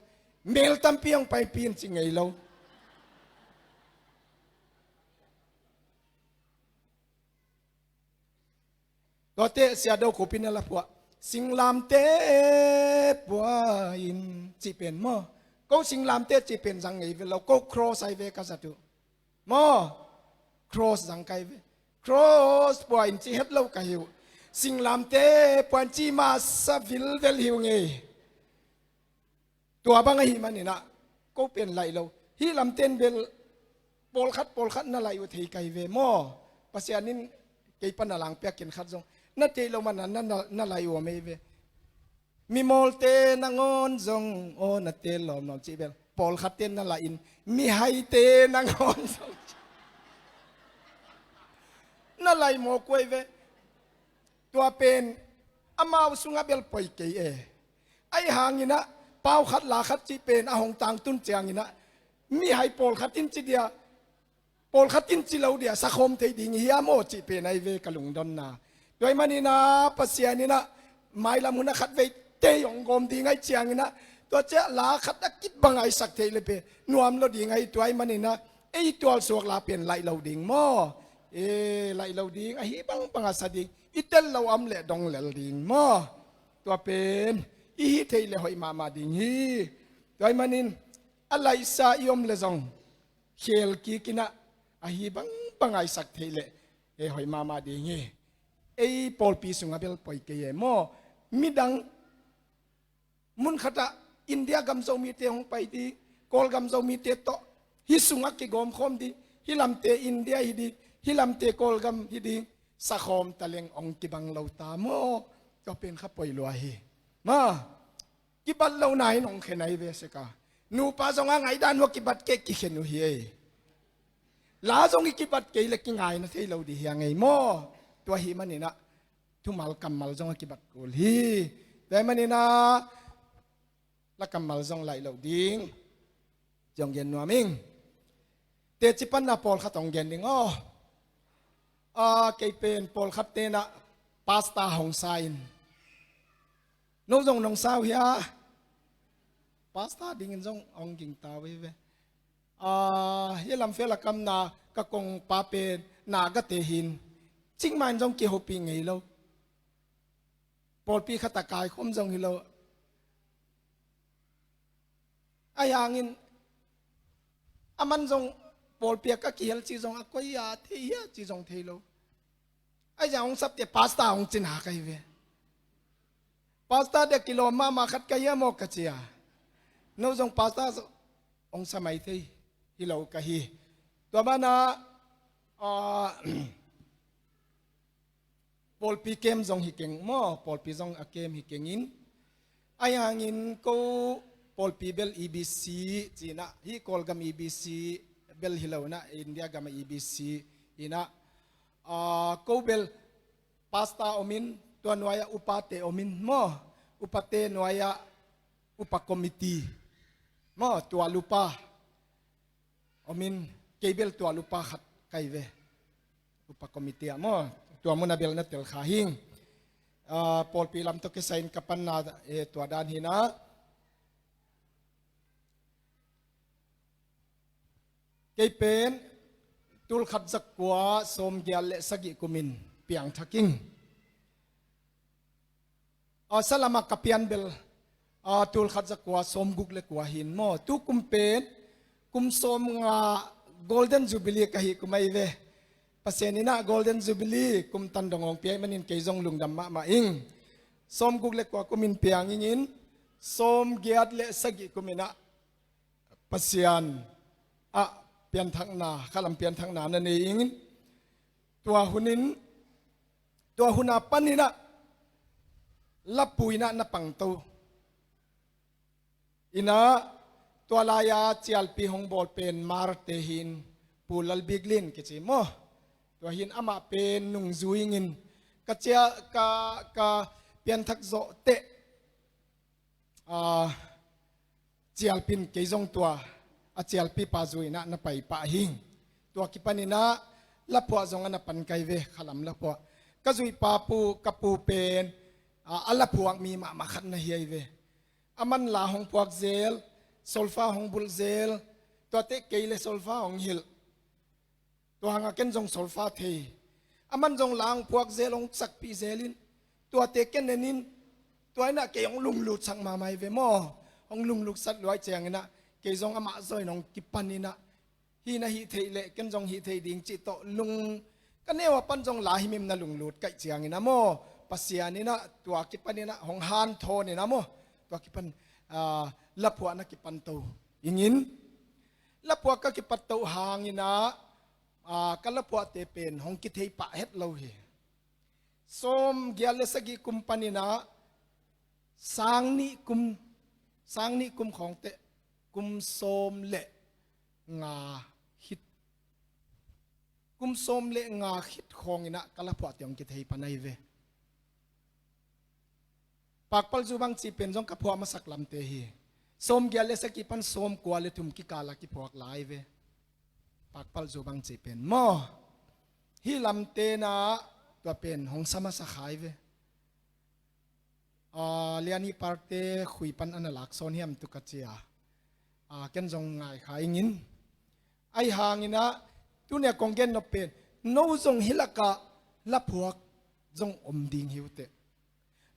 เมลตั้มปีห้องไปปีนจิงไงเราตัวเตะเสียดาวขบินอะไรพวกสิงลามเตะปัวอินจีเป็นมอก็สิงลามเตะจีเป็นสังไงเวเราก็ครอสไอเวกันสัตุมอครอสสังไกเวครอสปัวอินจีเฮ็ดเราไกอยู่สิงลามเตปวนจีมาสวิลเวลหิวไงตัวบางไอ้มันนี่นะก็เป็นไรเราฮิลำเต้นเบลปอลคัดนั่นไรอยู่ที่ไกเวมอภาษานินไกปันหลังเปียกินคัดซงนั่นเจเรามันนั่นไรอยู่ไม่เวมีมอลเตนังอนซงโอนั่นเตลอมน้องจีเบลปอลคัดเต้นนั่นไรอินมีไฮเตนังอนซงนั่นไรโมกวยเวตัวเป็นอามาสุงาเบลปอยเกยไอหางนี่นะเป้าขัดลาขัดจีเป็นอาหงต่างตุนเจียงนี่นะมีไฮโปลขัดตินจีเดียโปลขัดตินจีเราเดียสักคมเทดิงเฮียโมจีเป็นไอเวกลุงดอนนาโดยมันนี่นะปัสเซียนี่นะไม่ละมุนขัดเวเตยองกมดีไงเจียงนี่นะตัวเจ้าลาขัดตะกิดบังไอสักเทเลยเปนวมเราดีไงตัวไอมันนี่นะไอตัวสวกลาเป็นไหลเราดิ่งโมไหลเราดิ่งไอบังอาสดิ่งอิเตลเราอำเละดองเละดิ่งมอตัวเป็นอีฮิเทเลหอยมาดิ่งฮีตัวมันนินอะไรซาอิอมเลซองเขลกีกินะอาฮีบังไอสักเทเลหอยมาดิ่งฮีปอลปีสุงาเบลปอยเกยมอมิดังมุนขตะอินเดียกัมโซมีเตหงไปดีกอลกัมโซมีเตโตฮิสุงากิกอมคอมดีฮิลำเตอินเดียฮิดีฮิลำเตกอลกัมฮิดีสักคมตะเลงองกิบังเราตามโมก็เป็นข้าปอยลอยมากิบัดเราไหนน้องเขนไหนเวสกานูปาสงไงด้านว่ากิบัดเกกิเขนูเฮียลาสงกิบัดเกเล็กไงนะที่เราดียังไงโมตัวฮีมันนี่นะทุมัลกัมมัลสงกิบัดกุลฮีแต่มันนี่นะละกัมมัลสงไหลเราดิ้งจงเย็นนัวมิงเตจิปันนาปอลขัดองเย็นดิ้งอ๋อเกยเป็นปอลขัดเตนะพาสต้าหงไซน์น้องน้องสาวเฮียพาสต้าดิ้งจงองกิงตาเว้ยเฮลัมเฟลกำนากะกงปาเป็นนากะเตหินจริงมันจงเกี่ยวปีไงเราปอลปีขัดตะกายคมจงฮิโลไอ้ยังอินอามันจงปอลเปียกก็เกี่ยวจีจงก็ยาเทียจีจงเทโลไอ้ยังสับเตะพาสต้าองจินหาไกเวพาสต้าเด็กกิโลมาขัดกายโมกเจียนู้จงพาสต้าองสมัยที่ฮิโลกะฮีตัวบ้านะปอลปีเกมจงฮิเก่งมอปอลปีจงอเกมฮิเก่งอินไอ้ยังอินก็ปอลปีเบลEBCจีน่ะฮิกอลกัมEBCเบลฮิโลนะอินเดียกัมEBCอินะก็เบลพาสต้าอมินตัวหน่วยอุปาเตอมินมออุปาเตหน่วยอุปคอมมิตี้มอตัวลูปาอมินเกเบลตัวลูปาขัดไกเวอุปคอมมิตี้มอตัวมุนาเบลนัตเตลขาหิงปอลปีลำตกเซนกับปันนาตัวด้านหินะเกเป็นตุลขัดจักกัวสมเกียรเลสกิกุมินเปียงทักกิ้งสลามักกับเปียนเบล ตูลขัดจักว่าสมกุกเล็กว่าหินโมตุกุมเป็นกุมสมงา golden jubilee กะฮิกุไม่เวภาษานี้นะ golden jubilee กุมตันดงองเปียมันนินเกยจงลุงดำมาอิงสมกุกเล็กว่ากุมินเปียงอิงสมเกียรติเลสกิกุมินะภาษาเปลี่ยนทางนาขลังเปลี่ยนทางนานั่นเองตัวหุนินตัวหุนาปันนี่นะลับปุยนะปังตูอินะตัวลายาเจียลปีหงบอลเป็นมาร์เตหินปูลลบิกลินกิจิโมตัวหินอามาเป็นนุ่งจุยงินกะเจียกะเปลี่ยนทักโซเตเจียลปินเกยจงตัวเจียลปีปาจุยนะไปปะหิงตัวกิปันินะลับปัวจงอันปันไกเวขลัมลับปัวกะจุยปาปูกะปูเป็นอัลลับพวกมีมาขันนะเฮียเวอามันลาหงพวกเซลโซลฟาหงบุลเซลตัวเตะเกยเลโซลฟาหงฮิลตัวหางเกนจงโซลฟาเทอามันจงลางพวกเซลงสักปีเซลินตัวเตะเกนเนนินตัวน่ะเกยงลุงลุดสังมาไม่เวมอหงลุงลุดสัตว์ลอยเจียงนะเกยจงอามาซอยน้องกิปันนี่นะฮีนะฮีเทเลเกนจงฮีเทดิงจิตโตลุงกันเนี่ยว่าปันจงลาหิมิมนะลุงลุดไกเจียงนะโมปัสยานี่นะตัวกิปันนี่นะหงฮันโทนี่นะโมตัวกิปันลับหัวนักกิปันโตอย่างนี้ลับหัวก็กิปันโตหางนี่นะกันลับหัวเตเป็นหงกิเทปะเฮ็ดเราเฮสมเกียรติสกิกุมปันนี่นะสร้างนิกุมของเตกุมสมเละงาฮิตกุมสมเละงาฮิตของนี่นะกันลับหัวเตหงกิเทปะในเวปากปัลจูบังจีเป็นจงกับพวกมาสักลำเตหีสมเกียรติสกิปันสมกว่าเลทุมกิกาลกิพวกหลายเวปากปัลจูบังจีเป็นมอฮีลำเตนะตัวเป็นหงสมาสักหายเวเลียนี่ปาร์เตคุยปันอันลักโซนเฮียมตุกัจเจียเกนจงไงขายงินไอหางินะตัวเนี่ยกงเกนนเป็นโนจงฮิลกะละพวกจงอมดิงหิวเต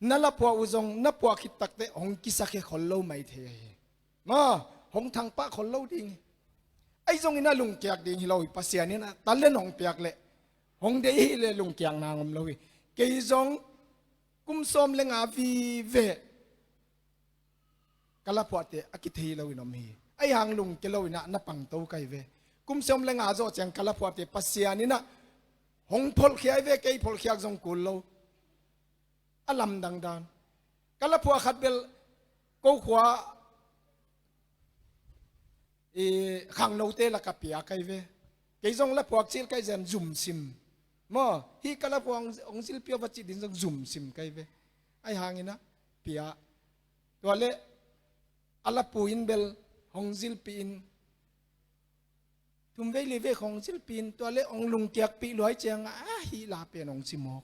นั่นละพวกอุจงนับพวกคิดตักเตะหงกิสักคนเล่าไม่เทมาหงทางปะคนเล่าดิ่งไอ้จงนี่นะลุงเกียกดิ่งเราปัสยานี่นะตอนเล่นหงเปียกเละหงเดียเลยลุงเกียงนางอมเราเกยจงกุมสมเลงอาวีเวกะละพวกเตะอกิเทเราอินอมีไอ้หางลุงเกเราอินะนับปังโตไกเวกุมสมเลงอาโจจังกะละพวกเตะปัสยานี่นะหงพลเขียเวเกยพลเขียจงกุลเราอลัมดังดานกัลพัวขัดเบลกูขวาขังโนเตละกับปียาไกเวเกยจงละพัวซิลไกเซนจุ่มซิมมอฮีกัลพัวองซิลเปียววัจิดินจงจุ่มซิมไกเวไอหางินะปียาตัวเละอลาปูอินเบลองซิลปีนทุมเวลีเวของซิลปีนตัวเละองลุงเกียกปีลอยเจียงฮีลาเปียนองซิมอก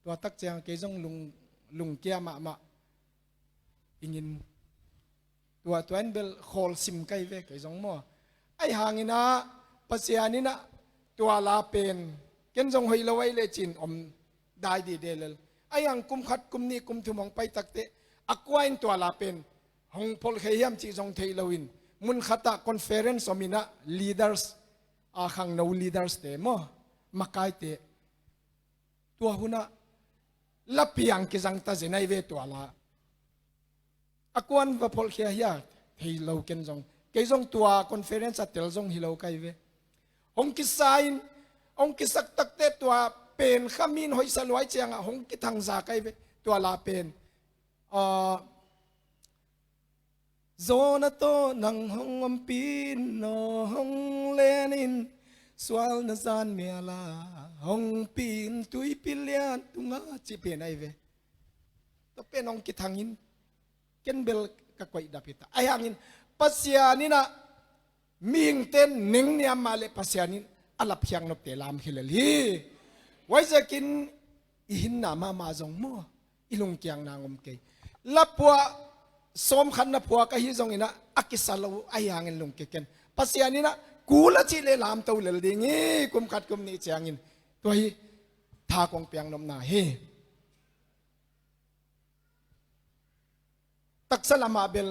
ตัวตักเจียงเกยจงลุงเกียมาอิงินตัวนั้นเบลโคลซิมไกเวเกยจงมัวไอหางินะปัสยานี่นะตัวลาเป็นเกนจงหอยละไว้เลจินอมได้ดีเดลไอยังกุมขัดกุมนี้กุมถุมองไปตักเตะอักวายตัวลาเป็นหงพลเฮียมจีจงเทลวินมุนขัตะคอนเฟอเรนซ์สมินะ leaders ขังโน leaders เตมัวมาไกเตตัวหุนะลับเพียงกิจังตาเจนัยเวตัวละอากวนว่าพอลเขียยาฮิโลเกนจงเกยจงตัวคอนเฟอเรนซ์เตลจงฮิโลไกเวองกิสายองกิสักตักเตตัวเป็นขมิ้นหอยสลวยเจียงหงกิทังซาไกเวตัวลาเป็นโซนโตนังหงอมปีนโนหงเลนินสวลนซานเมียลาหงปีนตุยปิเลียนตุงาจีเป็นไอเวตัวเป็นองกิทังอินเกนเบลกักไว้ดับพิตาไอหังอินปัสยานี่นะมิงเต้นหนึ่งเนี่ยมาเลปัสยานินอัลพิยังนกเตลามฮิเลลีไว้จะกินอิหินนามาจงมัวอิลุงเกียงนางอมเกยลับปัวสมขันนับปัวก็ฮิจงอินะอักิสาลูไอหังอินลุงเกกันปัสยานี่นะกูละจีเลลามตัวเลลดิ่งกุมขัดกุมนี้เจียงอินตัวฮีทากงเปียงนมนาเฮ ตักสลามาเบล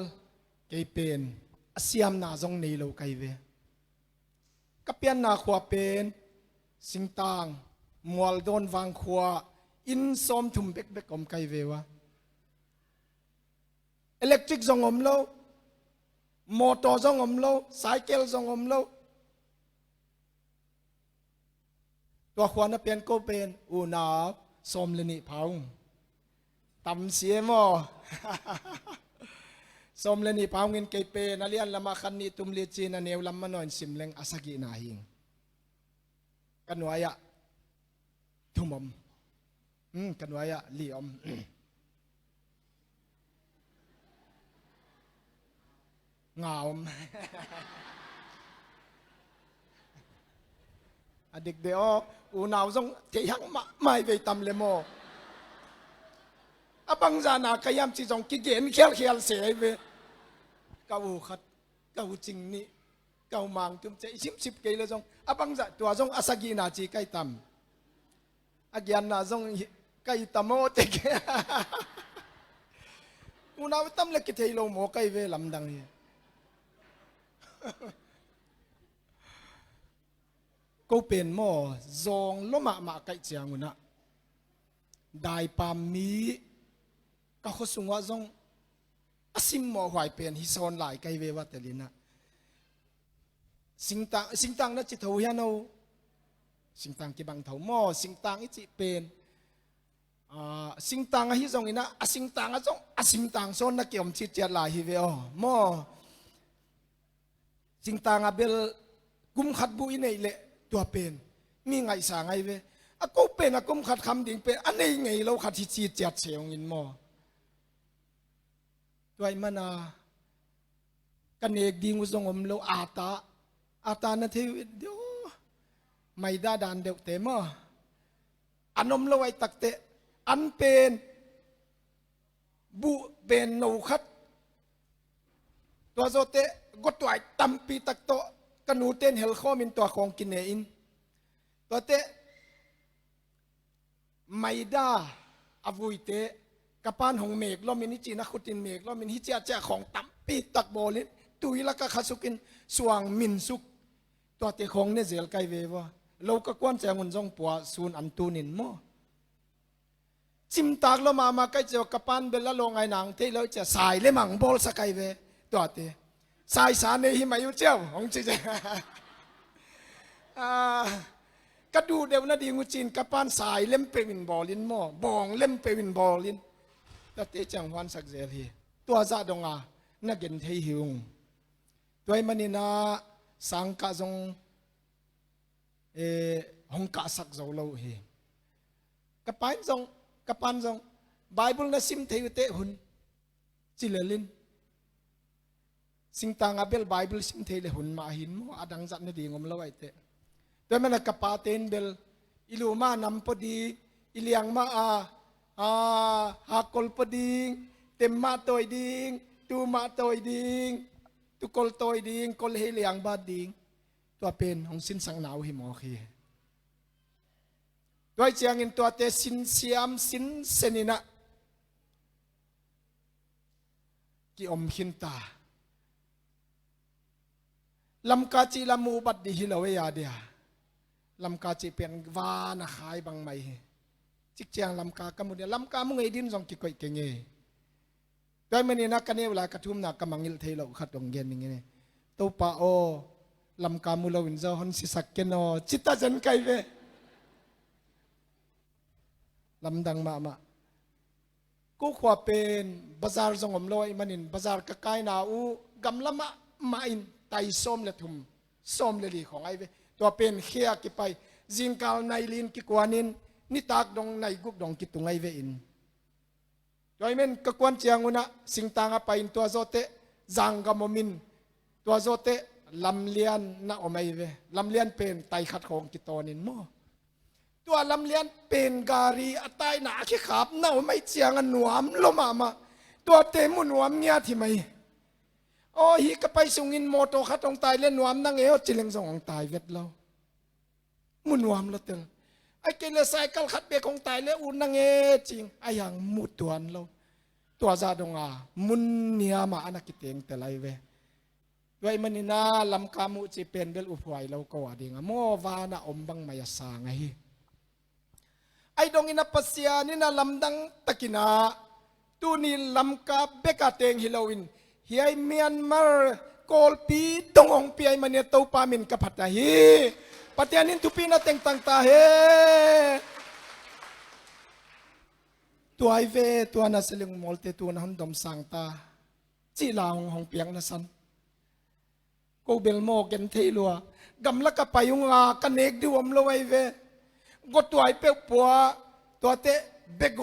เกยเป็นอาเซียมนาจงในโลกไกเวกับเปียนนาขวาเป็นสิงตางมวลโดนวางขวาอินซอมทุ่มเบกเบกอมไกเววะอิเล็กทริกจงอมโลมอเตอร์จงอมโลไซเคิลจงอมโลตัวขวาน่ะเป็นก็เป็นอูนาซอมเลนิพาวตำเสียมอสมเลนิพาวเงินเกยเปนัเลียนละมาคันนี้ตุมเลียจีนเนวลำมานอนสิมเลงอาสกินาหิงกันวายะทุมอมกันวายะลีอมงาวมอเด็กเดียวอูนาวซงเทียงไม่ไปตำเลโมอบังจานาขยำจีจงกิเกนเขียลเขียลเสียไปเก้าขัดเก้าจริงนี่เก้ามังตุมเจสิบเกลจงอบังจาตัวจงอาสกีนาจีใกล้ตำอากิยันนาจงใกล้ตำโมเตกอูนาวตำเล็กกิเทโลโมใกล้เวลำดังนี่ก็เป็นหม้อจงล้มมาใกล้เจียงอุนะได้ปามมีก็เขาสูงว่าจงอาซิมหม้อหวายเป็นฮิซอนหลายไกลเววัตเตลินะสิงตังนั่นจิตหัวยันเอาสิงตังกี่บังเถาหม้อสิงตังอิจิเป็นสิงตังฮิจงอินะสิงตังจงสิงตังโซนนักเกี่ยมจิตเจียหลายฮิเวอหม้อสิงตังเบลกุมขัดบุยในเละตัวเป็นมีไงสางไงเวก็เป็นกุมขัดคำดิ่งเป็นอันนี้ไงเราขัดที่จีเจียดเสียงอินหม้อด้วยมันกันเอกดิ่งอุจงอมเราอาตานาทีเดียวไม่ได้ดันเดียวเต็มอันนมเราไว้ตักเตะอันเป็นบุเป็นโนขัดตัวโซเตะก็ตัวไอ้ตั้มปีตักโตกันนูเต้นเฮลข้อมินตัวของกินเอินตัวเตะไม่ได้อวุยเตะกับปานของเมกล้อมินิจีนักขุดินเมกล้อมินฮิเจียเจ้าของตั้มปีตักโบลินตุยละก็ขัดสุกินสว่างมินสุกตัวเตะของเนี่ยเซลไกเววะเราก็กวนแจงุนจงปัวซูนอันตูนินโมจิมตากเรามาใกล้เจ้ากับปานเบลละลงไอ้นางเทเราจะสายเลยมังบอลสกายเวตัวเตะสายสารในหิมายุเจ้าของจีเจกระดูเดวนาดีงูจีนกับปานสายเล่มเปวินบอลินโมบองเล่มเปวินบอลินตัวเตะจังวันสักเจรีตัวจ่าดงนักเก็นเทหิวตัวมันนี่นะสังกัจงหงกะสักเจ้าเราเฮกับปานจงไบเบิลน่ะซิมเทวเตหุนจิเลลินสิงตางาเบลไบเบิลซิมเทเลหุนมาหินโมอดังจัดนาดีงมละไว้เตตัวมันกับปาเตนเบลอิลูมานำพอดีอิเลียงมาหากลพอดีเต็มมาตัวดีตูมาตัวดีตุกลตัวดีกลเฮเลียงบาดีตัวเป็นของสินสังหนาวหิมอคีตัวเจียงอินตัวเตสินเสียมสินเซนินะกิอมขินตาลำกาจีลำมูบัดดีฮิลเวียเดียลำกาจีเป็นวานะขายบางไม่จิกเจียงลำกากมุเดียลำกามุงไอดินส่งกิกอยเก่งเงยโดยมันนี่นักกันเนี่ยเวลากระทุ่มนักกำมังยิลเทเราขัดดงเย็นอย่างเงี้ยตัวป้าโอลำกามุลวินเจ้าฮันสิสักเกนอจิตตาจันไกเวลำดังมากูขวาเป็นบาซาร์จงอมลอยมันนินบาซาร์กะไกนาอูกำละมาอินไตส้มและทุ่มส้มเลยของไอเวตัวเป็นเขียกิไปจิงกาลในลินกิกวานินนิตากดงในกุกดงกิตุงไอเวอินโดยมันกวนเจียงอุนะสิงตางไปอินตัวโซเตจังกามมินตัวโซเตลำเลียนนะอมไอเวลำเลียนเป็นไตขัดของกิตอนินโมตัวลำเลียนเป็นการีอัตายหนาขี้ขาบเน่าไม่เจียงอันหนวมลมาตัวเตมุนหนวมเงี้ยที่ไม่โอ้ฮีก็ไปสุงินโมโตขัดองตายเล่นหนวมนั่งเอวจิเลงสองตายเวทเรามุนหนวมละเตลไอ้เกลสายกัลขัดเบกของตายแล้วอุ่นนั่งเอจริงไอ้อย่างมุดตัวนเรา ตัวซาดงอามุนเนียมาอนักกิเตงแต่ไรเวด้วยมันนี่นาลำกามุจีเป็นเบลอุพวยเราก็ว่าดีงะโมวานะอมบังมายาสางไงไอ้ดงอินาปัสยานี่นาลำดังตะกินาตูนี่ลำกาเบกาเตงฮิโลวินเฮียเมียนมาร์กอลปีตงองปีไอมันเนี่ยตัวปามินกับพัดนะฮีปัตยานินทุปีนาเตงตังตาเฮตัวไอเวตัวน่าสลิงมอลเตตัวน่าหันดมสังตาจีลาหงเปียงน่ะสันกูเบลโมกันเทลัวกำลักกะไปยุงอากันเอกดิวมโลไอเวกตัวไอเปียปัวตัวเตเบโก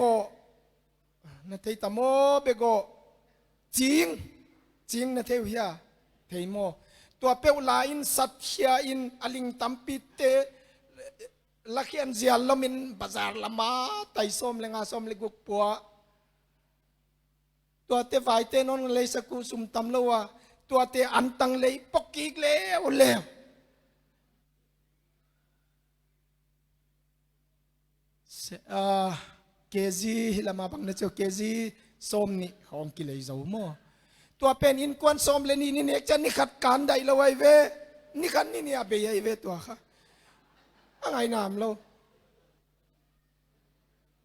นาเทตโมเบโกจิงนาเทวิยาเทโมตัวเปียวลาอินสัตเชียอินอลิงตัมปิเตลักยันเจียลมินบาซาร์ลามาไตส้มเลงอาส้มเลกุกปัวตัวเตไฟเตนนเลยสกุสุมตำลัวตัวเตอันตังเลยปกิกเลวเลวเกจีละมาบังเนเจอเกจีส้มนี่ของกิเลสเอาโมตัวเป็นอินควันส้มเลนี่นี่เอกจะนิขัดการได้ละไว้เวนิขัดนี่เนี่ยเบียเวตัวค่ะอะไรนามเรา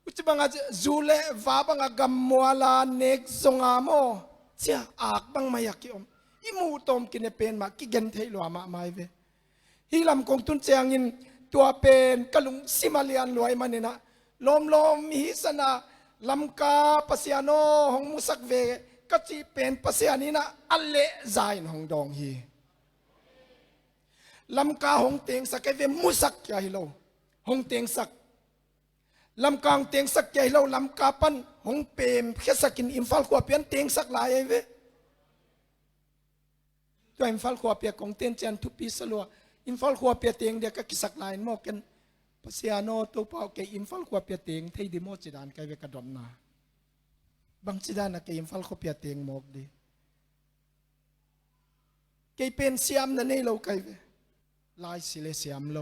อุจบังอาจจูเลวาบังอากำมัวลาเนกซงอาโมเจ้าอากบังมาอยากกิอมอิมูตอมกินเป็นมากิเกนเทลัวมาไม่เวฮิลำคงตุนเจียงอินตัวเป็นกะลุงซิมาเลียนรวยมันเนี่ยนะลมฮิสนาลำกาปัสยาโนหงมุสักเวก็จีเป็นปัสยานี้นะอัลเลใจหงดองฮีลำกาหงเตียงสักเวมุสักใหญ่เราหงเตียงสักลำกางเตียงสักใหญ่เราลำกาปันหงเปมแค่สักินอิมฟัลขวบเปียนเตียงสักหลายเวตัวอิมฟัลขวบเปียของเตียนเจนทุปีสลัวอิมฟัลขวบเปียเตียงเดียก็กิสักหลายมอกกันปัสยาโนตัวเปล่าเกอิมฟัลขวบเปียเตียงเทดิโมจิดานไกเวกระดมนาบางจิดานนะเกอิมฟัลขวบเปียเตียงมอกดีเกเป็นเสียมนั่นเองเราไกเวลายสิเลเซียมโล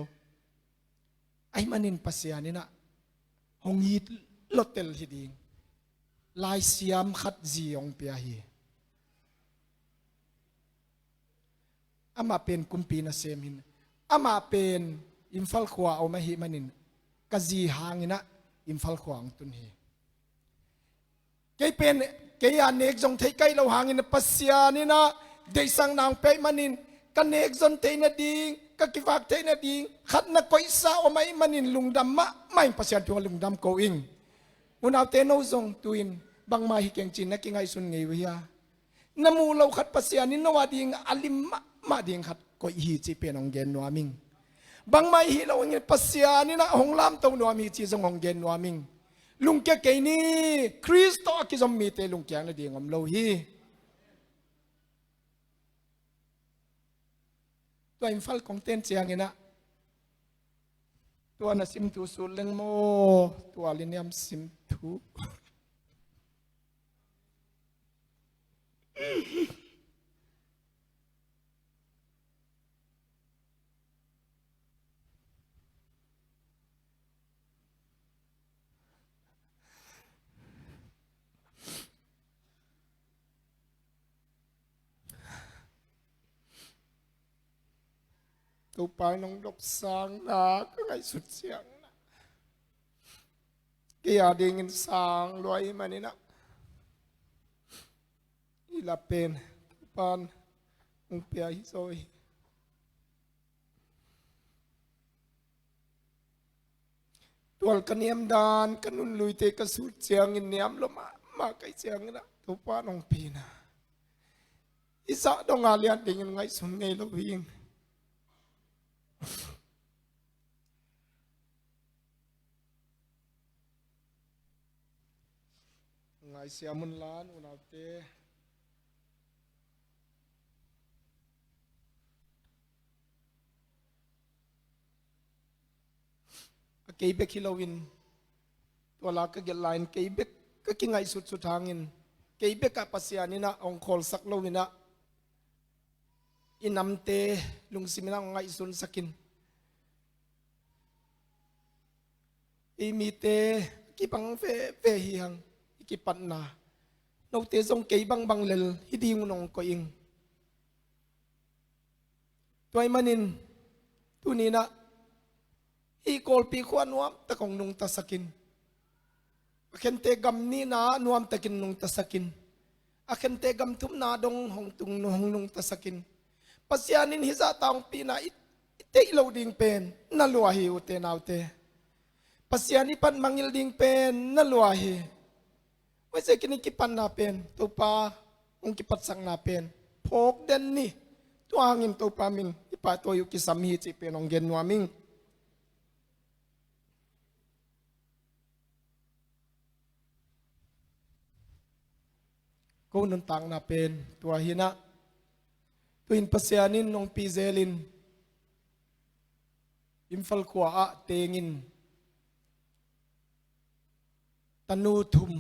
ไอ้มันนินปัสยานี่นะหงยีลดเตลทีดิงลายเสียมขัดจีองเปียฮีอามาเป็นกุมปีนาเซมินอามาเป็นอิมฟัลขวาเอามาฮีมันนินกะจีหางนะอิมฟัลขวางตุนฮีเกยเป็นเกยอันเนกจงเทไกเราหางนะปัสยานี่นะได้สั่งนางเปยมันนินกันเนกจนเทนดิงก็กิฟักเทนดิงขัดนักก้อยสาวไม่มันนินลุงดำมะไม่ปัสยาตัวลุงดำโกอิงอุณเอาเตโนจงตุอินบางมาฮิเกงจินนักกิงไอซุนเงวิยาน้ำมูเราขัดปัสยานินนวาดิงอลิมมาดิงขัดก้อยฮีจีเป็นองเกนนัวมิงบางมาฮิเราเงินปัสยานินะหงลามตัวนัวมีจีจงองเกนนัวมิงลุงแกเกนี่คริสต์กิจมีเตลุงแกงนะดิงอมโลฮีตัวอินฟัลของเต้นเจียงนะตัวน่ะซิมทูสูเลงโมตัวลิเนียมซิมทูตัวไปน้องดกสางนะก็ไงสุดเสียงนะกี่อาดิงินสางรวยมานี่นะอีลาเป็นปานมุงเปียฮิโซยตัวกันเนียมดานกันนุนลุยเตกสุดเสียงอินเนียมลมาไกเสียงนะตัวป้าน้องปีนะอิสระดงอาเลียนดิ่งไงสุนไงลูกยิงไงเสียมุนล้านอุณาเตเกย์เบกฮิโลวินตัวลากเกลไลน์เกย์เบกก็กินไงสุดทางอินเกย์เบกกับปัสยานี่นะองคอลสักโลวินะอินำเตลุงสิมินังไงสุนสักินอีมีเตกิปังเฟฮีหังกิปันนา เราเตะทรงเกยบังเลลฮิดีงนงก็อิงตัวไอ้มันินตุนี้นะอีโกลปีขวานวมตะกงนงตะสกินอาเคนเตกัมนี่นะนวมตะกินนงตะสกินอาเคนเตกัมทุมนาดงหงตุงนงนงตะสกินปัสยานินฮิซาตองปีนาอิเตอิโลดิงเป็นนั่นลัวฮิอุเตนาวเตปัสยานิปันมังอิลดิงเป็นนั่นลัวฮิไม่ใช่กินกิปันนาเป็นตัวปาองกิปัดสังนาเป็นพกเดนนี่ตัวหางินตัวปามินอิปาตัวยุกิสามีจิเป็นองเกนวามิงกูนันตังนาเป็นตัวหินะตัวอินปัสยานินนองปีเซลินอิมฟัลขวาเตงินตันูทุม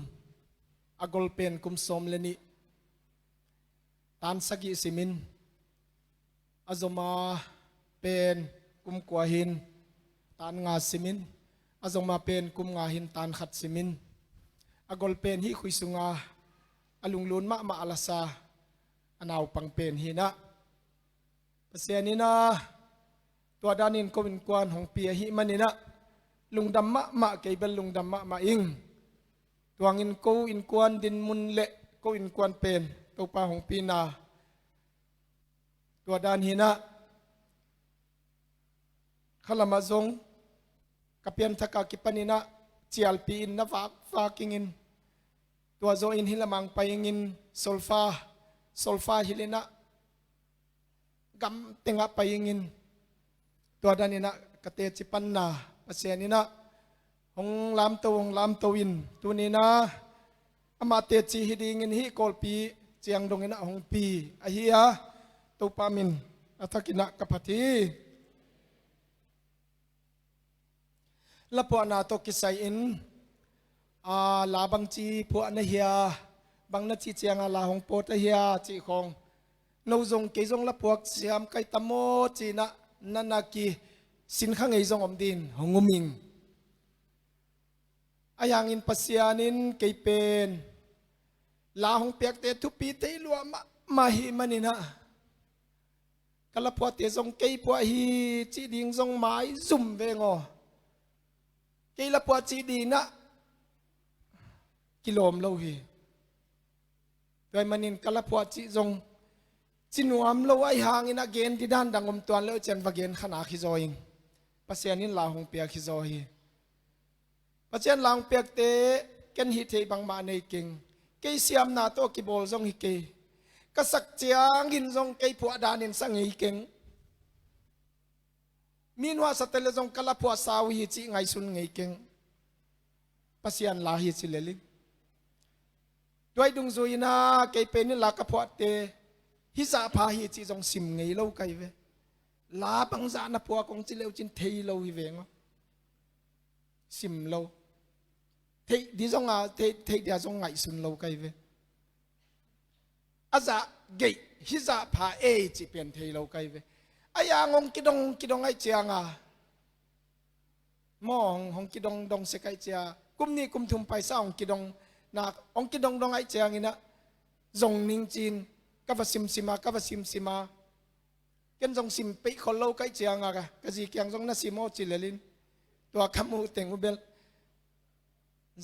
อากอลเป็นกุมสมเลนิตานสกิสิมินอาจมาเป็นกุมกัวหินตานงาสิมินอาจมาเป็นกุมงาหินตานขัดสิมินอากอลเป็นฮิคุยสุงาอลุงลุนมะมาอลาซาอนาวปังเป็นหินะเปเสนินะตัวดานินก็เป็นกวนของเปียหิมันนี่นะลุงดำมะเกยเบลลุงดำมะอิงตัวงินกูอินกวนดินมุนเละกูอินกวนเป็นตัวปลาของปีนาตัวดานหินะขลามาซงกับเปียนทักกิปนินะเจียลปีอินนะฟากิงินตัวโซอินฮิลมังไปงินโซลฟาฮิลินะกำเตงะไปงินตัวดานินะกเตจิปันนาปัสเซนินะหงลามตวินตัวนี้นะอามาเตจิฮิดีงินฮิโกลปีเจียงดงนะหงปีอหิยาตุปามินอัตกินะกัปติละปวนาโตกิไซอินลาบังจีพวกนะเฮียบังนะจีเจียงลาหงโปตะเฮียจีของนูจงเกยจงละพวกเสียมไกตโมจีนะนันนากีสินข้างไงจงอมดินหงมิงอายังอินปัสยานินเกยเป็นลาหงเปียกเตทุปีเตลัวมาหิมันินะกละพวกเตจงเกยพวกฮีจีดิงจงไม้ซุ่มเวงอเกยละพวกจีดีนะกิโลมโลหีโดยมันินกละพวกจีจงจินวมโลไอหางอินะเกนที่ด้านดังอมตัวเลวเจนวเกนขนาขิโซอิงปัสยานินลาหงเปียขิโซฮีปัจจัยลางเปียกเตกันฮิเทบังมาในเก่งเกยเสียมนาโตกิโบลซงฮิเกยกษักเจียงหินซงเกยผัวดานินสังฮิเก่งมีนว่าสเตลซงกะละผัวสาวฮิจิไงสุนไงเก่งปัสยันลาฮิจิเลลิด้วยดุงซุยนาเกยเป็นนิลากะผัวเตฮิซาพาฮิจิซงสิมไงเล่าไกเวลาบังซานะผัวของจิเลวจินเทยเล่าฮิเวงสิมเล่าเทดิจงเทเดียจงไงสุนโลกไกเวอาจจะเกยฮิซาพาจิเปลี่ยนเทโลกไกเวอายางงกิดงไอเจียงมองหงกิดงเสกไอเจียกุมนี่กุมทุมไปซ่าหงกิดงนักหงกิดงไอเจียงนี่นะจงนิงจีนกับว่าซิมมากันจงซิมไปคนโลกไอเจียงกะจีเกียงจงน่าซิโมจิเลลินตัวคำมูเต็งอุเบล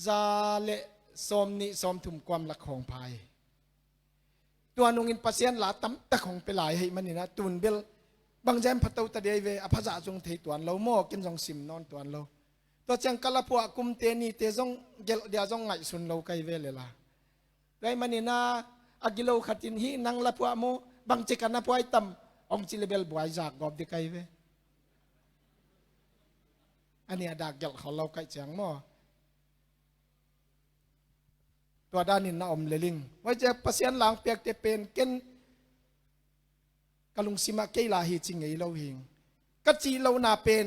ซาเลสมนิสมถุมความหลักของภายตัวนุงินปัสยันหลาตั้มตะของไปหลายให้มันนี่นะตุนเบลบางแจมพัตตุตะเดยเวอภาษาจงเทตวนเราโม่กินจงสิมนอนตวนเราตัวจังกะละพวกกุมเตนีเตจงเกลเดียจงไงสุนเราไกเวเลยล่ะได้มันนี่นะอากิโลขัดินฮีนังละพวกโมบางเจกันนะพวกไอตั้มองจิเลเบลบวยจากกอบเดไกเวอันนี้ดากเกลเขาเราไกจังโมตัวด้านนี้น่าอมเลลิงว่าจะปัสยันหลังเปียกเตเป็นเกนกลุงสิมาเกลาฮีจิงไงเราเฮงกัจจีเรานาเป็น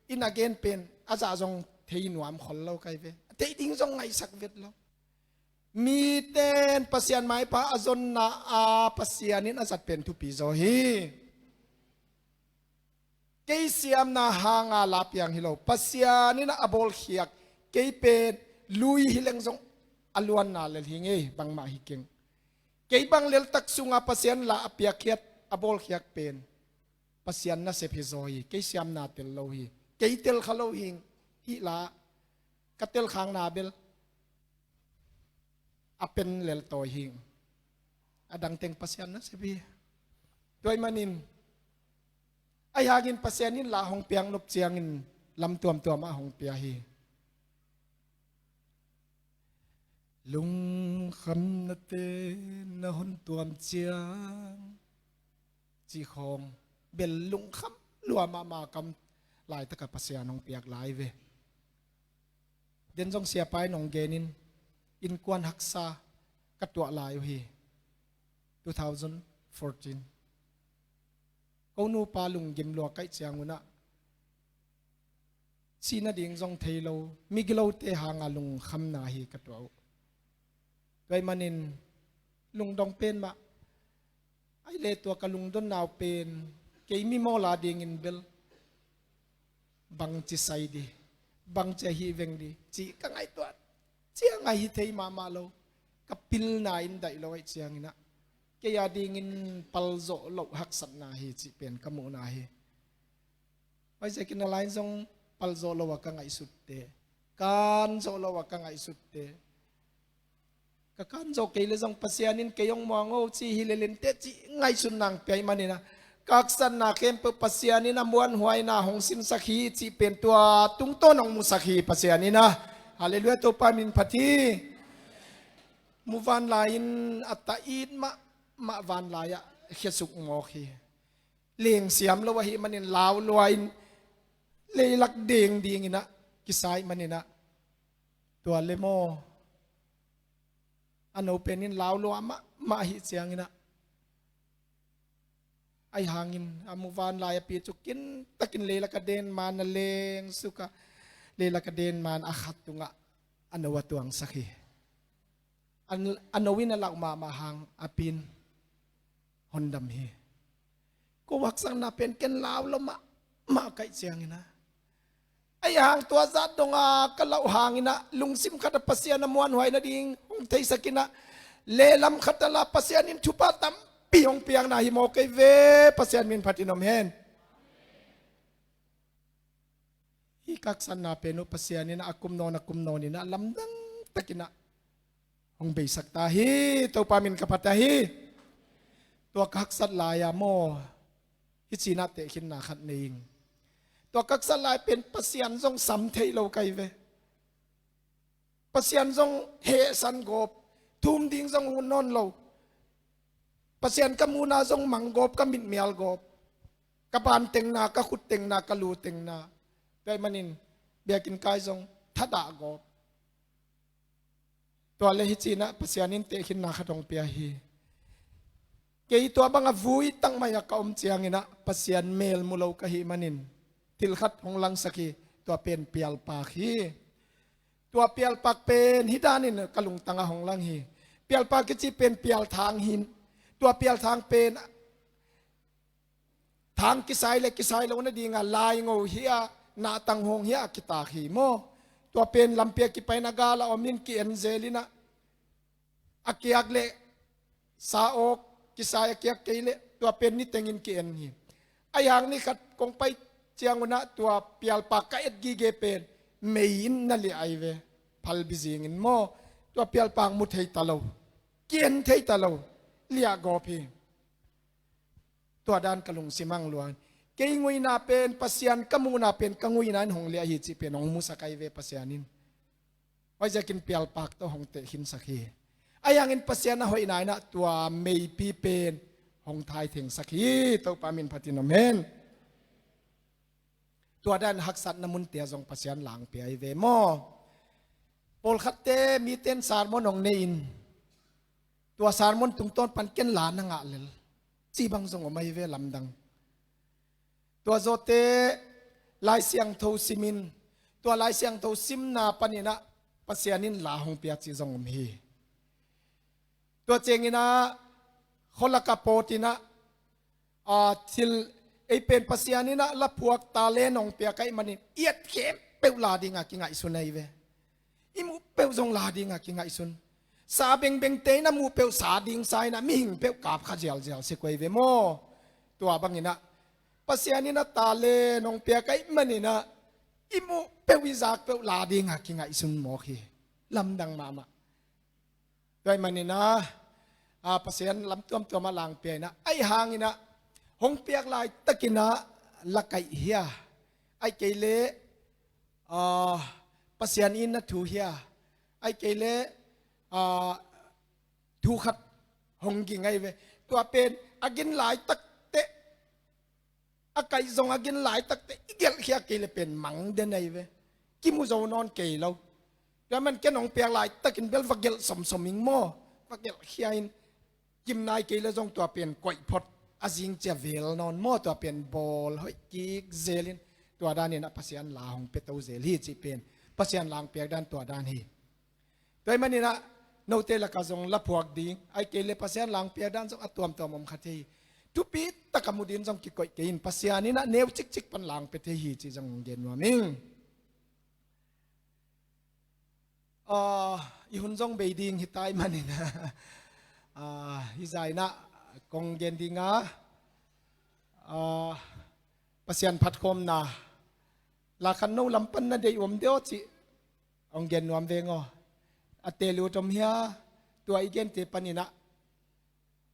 อินาเกนเป็นอาจารย์จงเทียนวามขอเราไกเวเทียดิ้งจงไงสักเวทเรามีเต้นปัสยันไม้พระอจนนาปัสยันนี้อาจารย์เป็นทุปีโซฮีเกยเสียมนาหางาลาเปียงฮิโลปัสยันนี้นะอบอลเขียกเกยเป็นลุยฮิเลงจง alwan na lel hingi bang ma hiking kay bang lel tak sunga pasyan la apiakyat abol kyak pen pasyan na se phizoi kay siam na tel lo hi kay tel khalo hing hi la katel khang na bel apen lel to hing adang teng pasyan na se bi toy manin ay hagin pasyanin la hong piang nup chiangin lam tuam tuam a hong pia hi lung kham na te na hon tuam chiang chi khong bel lung kham lua ma kam lai ta ka pasyan hong piak lai ve den jong sia pai nong genin in kwan haksa katwa lai hi 2014 câu nu pa lung gim lo kai chiang una sina ding jong thailo miglo te hanga lung kham na hi katwa toy manin lung dong pen ma ai le to ka lung don naw pen ke mi mo la ding in bel bang chi sai di bang che hi veng di chi ka ngai to chiang ngai hi thei ma ma lo kapil na in dai lo ai chiang ina ke ya ding in palzo lo hak sat na hi chi pen kamu na hi ai se kin line jong palzo lo wa ka ngai sut te kan zo lo wa ka ngai sut te ka kan zo ke le jong pasianin ke yong mango chi hi le len te chi ngai sun nang pe manina kak san na kem pe pasianin na muan huai na hong sin sakhi chi pen tua tung to nong mu sakhi pasianina hallelujah to pa min phathi Muvanlai in atain ma van laya khesuk ngo khi leng siam lo wa hi manin law loin leilak ding ding ina kisai manina tua lemo ano penin law lo ma hi chiang ina ai hangin amuvan laya pi chukin takin leilak den man leng suka leilak den man akhat tunga ano wa tuang sakhi ano win ala ma hang apin hondam hi ko waksang na pen ken law lo ma kai chiang ina ai hang tua zat donga kalau hang ina lungsim khata pasian na muan huai na ding hong thei sakina le lam khata la pasian in thupa tam piong piang na hi mo kai ve pasian min phatinom hen hi kak san na peno pasian ina akum no ni na lamdang takina hong be sakta hi to pamin kapata hiตัวกักสัตลายโมฮิจีนาเตขินนาขัดเองตัวกักสัตลายเป็นปัสยันทรงสัมเทโลไกเวปัสยันทรงเฮสันกบทุ่มดิ้งทรงหุ่นนอนโลปัสยันกมูนาทรงมังกบกมิดเมียลกบกบานเต็งนากขุดเต็งนากลูเต็งนาไดมันินเบียกินกายทรงทัดากบตัวเลฮิจีนาปัสยันินเตขินนาขัดองเปียฮีkay ito abang avuy tang maya kaom chiang ina pasyan mel mulaw kahi manin tilkhat hong lang saki tua pen pial pak hi tua pial pak pen hidanin kalung tanga hong lang hi pial pak kichi pen pial thang hin tua pial thang pen thang kisai lo na di nga lai ngo hiya na tang hong hiya kita hi mo tua pen lampia ki pai nagala omin ki enzelina akiagle saok kisaya kiak keile tua pen ni tengin ki en hi ayang ni khat kong pai chiang una tua pial pa ka et gi ge pen mein na li aive phal bizing in mo tua pial pang mu thei talo kien thei talo lia go phi tua dan kalung simang luan ke ngui na pen pasian kamu na pen kangui nan hong lia hi chi pen ong mu sakai ve pasianin oi jakin pial pak to hong te hin sakhi ayangin pasyan na hoi na tua may pipen hong thai theng sakhi to pamin patinom hen tua dan haksat namun tia jong pasyan lang pi ai ve mo pol khatte mi ten sarmon ong nein tua sarmon tungton panken la na nga lel chi bang jong mai ve lamdang tua zote lai siang tho simin tua lai siang tho sim na panina pasyanin la hong pia chi jong hiตัวเจงินะคนละกะโปตินะทิลไอเป็นปัสยานินะละพวกตาเลนองเปียกไอมันเอียดเข้มเปล่าดีงากิงไอสุนัยเวอิมุเป peu zong la ding a ki ngai sun sa beng beng te na mu peu sa ding sai na mi hing peu kap kha jel jel se koi ve mo tua bangina pasiani na tale nong pia kai manina imu peu izak peu la ding a ki ngai sun mo khi lam dang mama doi manina a pasian lam tuam tuam lang pia na ai hangina hong piak lai takina lakai hia ai keile pasian in na thu hia ai keile thu khat hong gi ngai ve tua pen agin lai tak te akai zong agin lai tak te igel khia keile pen mang de nai ve ki mu zo non ke lo ya man ken hong piak lai takin bel vagel som soming mo vagel khiain kim nai keile zong tua pen koi phot azing che vel non mo tua pen bol hoi ki zelin tua dan ni na pasian la hong pe to zel hi chi pen pasian lang piak dan tua dan hi doi mani na no te la ka zong la phuak ding ai kele pasian lang piak dan zong atuam tom om khathi tu pi takamudin zong ki koi kein pasian ni na neu chik chik pan lang pe the hi chi zong gen wa ming i hun zong be ding hi tai mani na hi zai na kong gen dinga pasian phat khom na la khan no lampan na dei om deo chi ong gen nuam ve ngo atelu tom hia tua igen te panina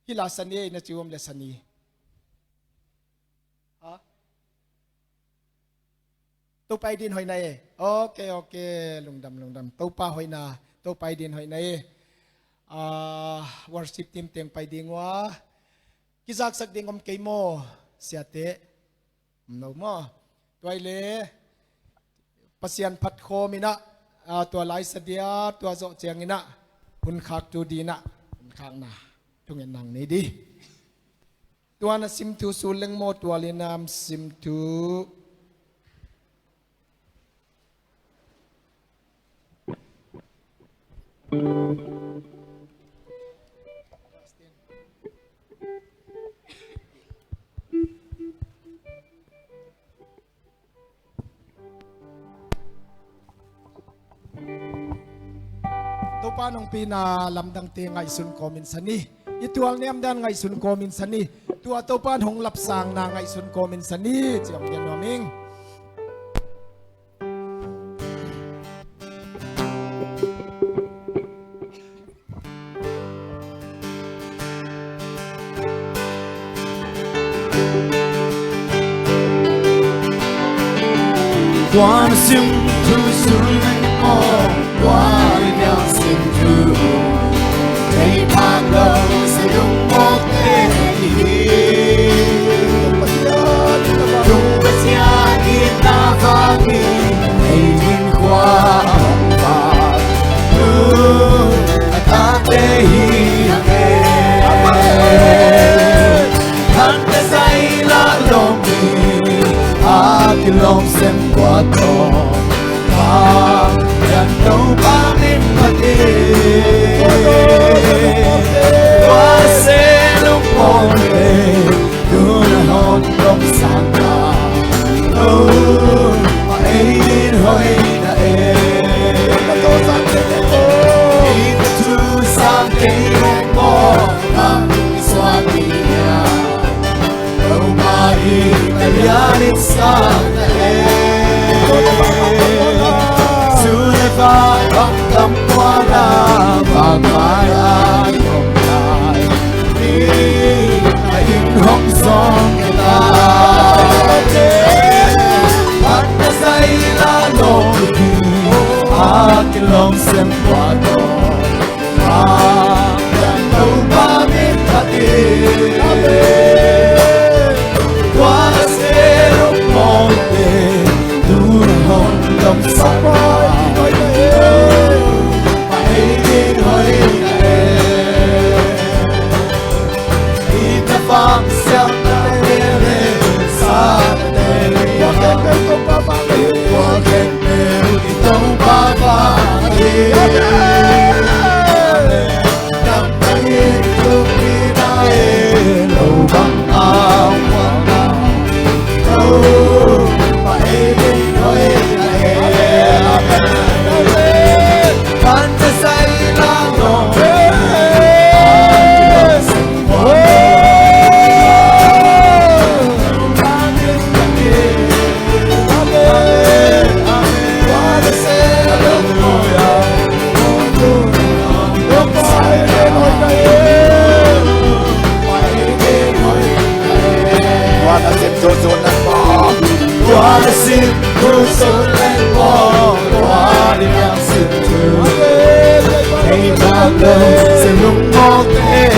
hi la sani na chiom le sani ha to pai din hoi nai okay lungdam to pa hoi na to pai din hoi nai worship team teng pai ding wa kizak sak ding om keimo sia te no mo toile pasian phat khomina tua lai sadia tua zo chengina hun khak tu dina hun khak na tungen nang nei di tua na sim tu suleng mo tua linam sim tu pa nong pina lamdang te ngai sun komin sani itual niam dan ngai sun komin sani tua to pan hong lap sang na ngai sun komin sani chiam gen noming Quan sim tu sun mo qua nhau sim tu thấy thang lâu sẽ đúng một tên chung với cha đi ta vang đi ngày thiên khoa và ta tê hi thân ta say la lòng đi cái lòng xem qua to dan đâu ba min mati qua sẽ lúc pole tu na hon trong santa ai din hoi na to sang te tu sang te mo ang iswatiya mai Italian sana Sunetai ang kamwala Pagmaya yung lai Di kain hong song kita At nasa'y lalong Akin long sempuado Ang lumamin pati Trong sáng hỏi hãy tin hỏi đi ta vang xem ta lên xa lên qua kênh bèo đi tông ba ba đi cho cho nát bỏ qua xin tu sâu lên bỏ qua đi yang xin tu hey ta đâu sẽ lúc mò thế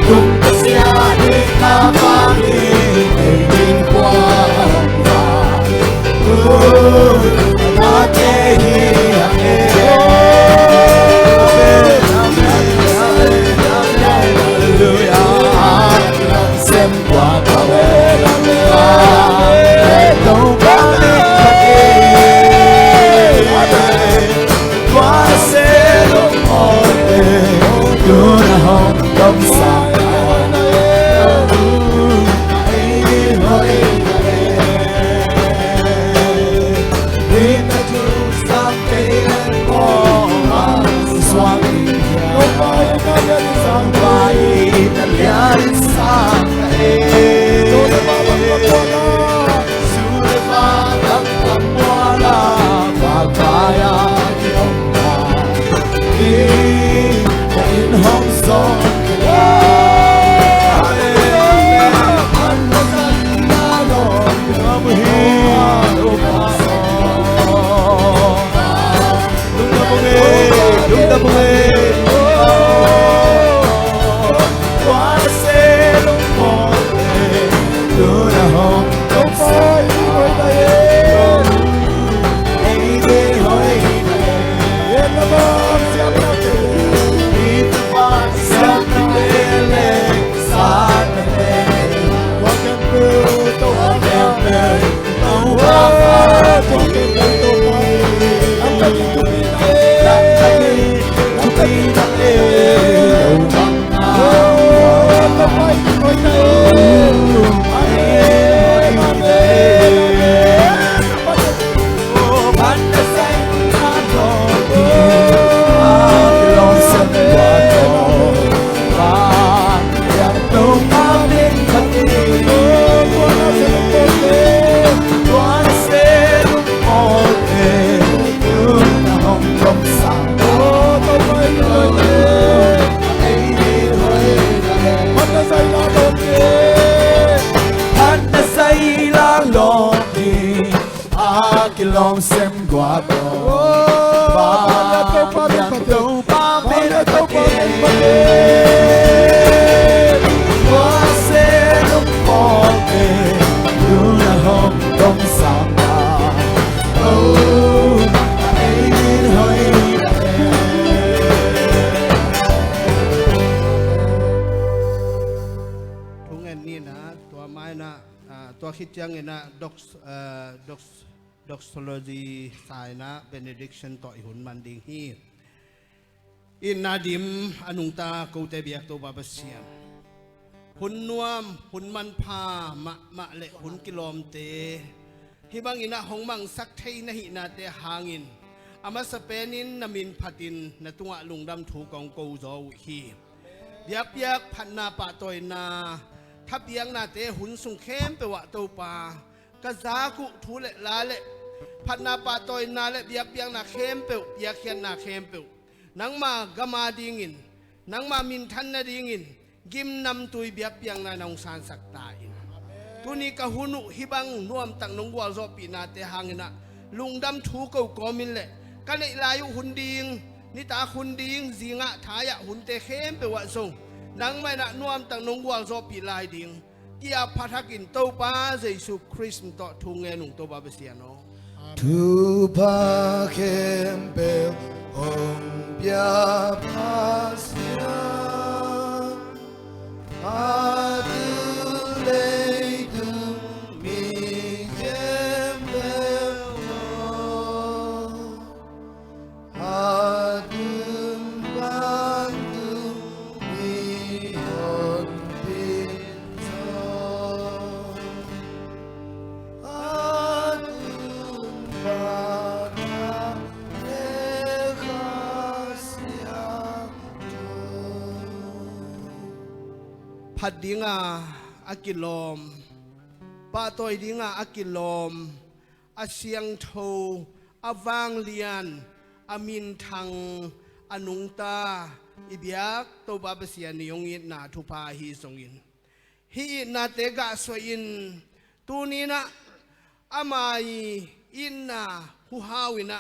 cùng ta sẽ đi ta mang đi đi qua ta thế xem qua tao đâu có đi qua sẽ lúc mỏi đưa ra hồng đông xa đi ta chung sang cây lên bỏ xoa đi sang vai ta lian sang sudah malam kamuala bagaya diomba in hong song long xem qua cầu ba đâu ba bên đâu bên qua sẽ lúc bỏ về đưa ra hôm đông sáng ai biết hơiทุกเงินนี่นะตัวไม้นะตัวคิดยังไงนะdoxology สายนะ benediction ต่ออีหุ่นมันดิ่งฮีอินนาดิมอนุงตากูเตเบียกตัวบาบเสียนหุ่นนวมหุ่นมันพามะเละหุ่นกิโลมเตฮิบังอินะหงมังสักเทนะหินาเตหางินอามาสเปนินนามินพัดินนาตุงะลุงดำถูกองกูโจฮีเบียกพันนาปะตอยนาทับเบียงนาเตหุ่นสุงเข้มไปวะตัวปากะซากุทูเละลาเละพันนาปะตอยนาเละเบียงนาเข้มเปียวเบียกเขียนนาเข้มเปียวนังมากามาดิงินนังมามินทันนาดิงินกิมนำตุยเบียงนานองซานสักตายตุนี้กะหุนุฮิบังนวมตังนงวัวโซปีนาเตหังนะลุงดำถูกกอมินเละกันเลยลายุหุนดิงนิตาหุนดิงสิงะทายะหุนเตเข้มเปียวะทรงนังไม่นะนวมตังนงวัวโซปีลายดิงกียาพัทกินโตป้าเยซูคริสต์ต่อทุงเงนุงโตบาเบเซียโน Tu pa kempel om bia pasya adulei tu mi kempel adun bantu mi on pinsoพัดดิ้งอากิลมป้าตอยดิ้งอากิลมอาเสียงโทอาวางเลียนอามินทังอนุงตาอิบยักตัวบาเบเสียนิยงอินนาทุพาฮีสงอิน hi na te ga so in tu ni na amai in na hu hawina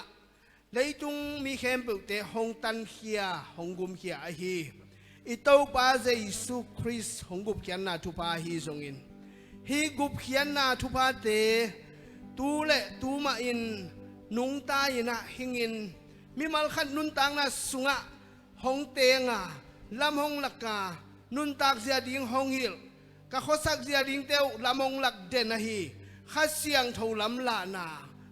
leitung mi khem pu te hong tan khia hong gum khia a hi i to pa Jesu Christ hong gup khian na thu pa hi zong in hi gup khian na thu pa te tu le tu ma in nung ta ina hingin mi mal khat nun tang na sunga hong te nga lam hong laka nun tak zia ding hong hil ka khosak zia ding teu lam hong lak den a hi kha siang tho lam la na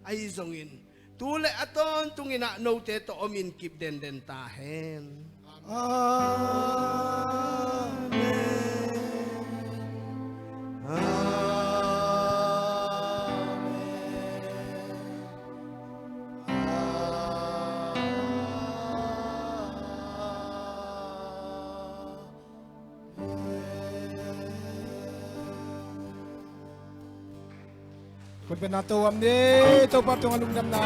ai zong in tu le aton tungina no te to omin kip den den ta henคนเป็นนาตัวนี้ตัวปั๊บตัวลุงดำนา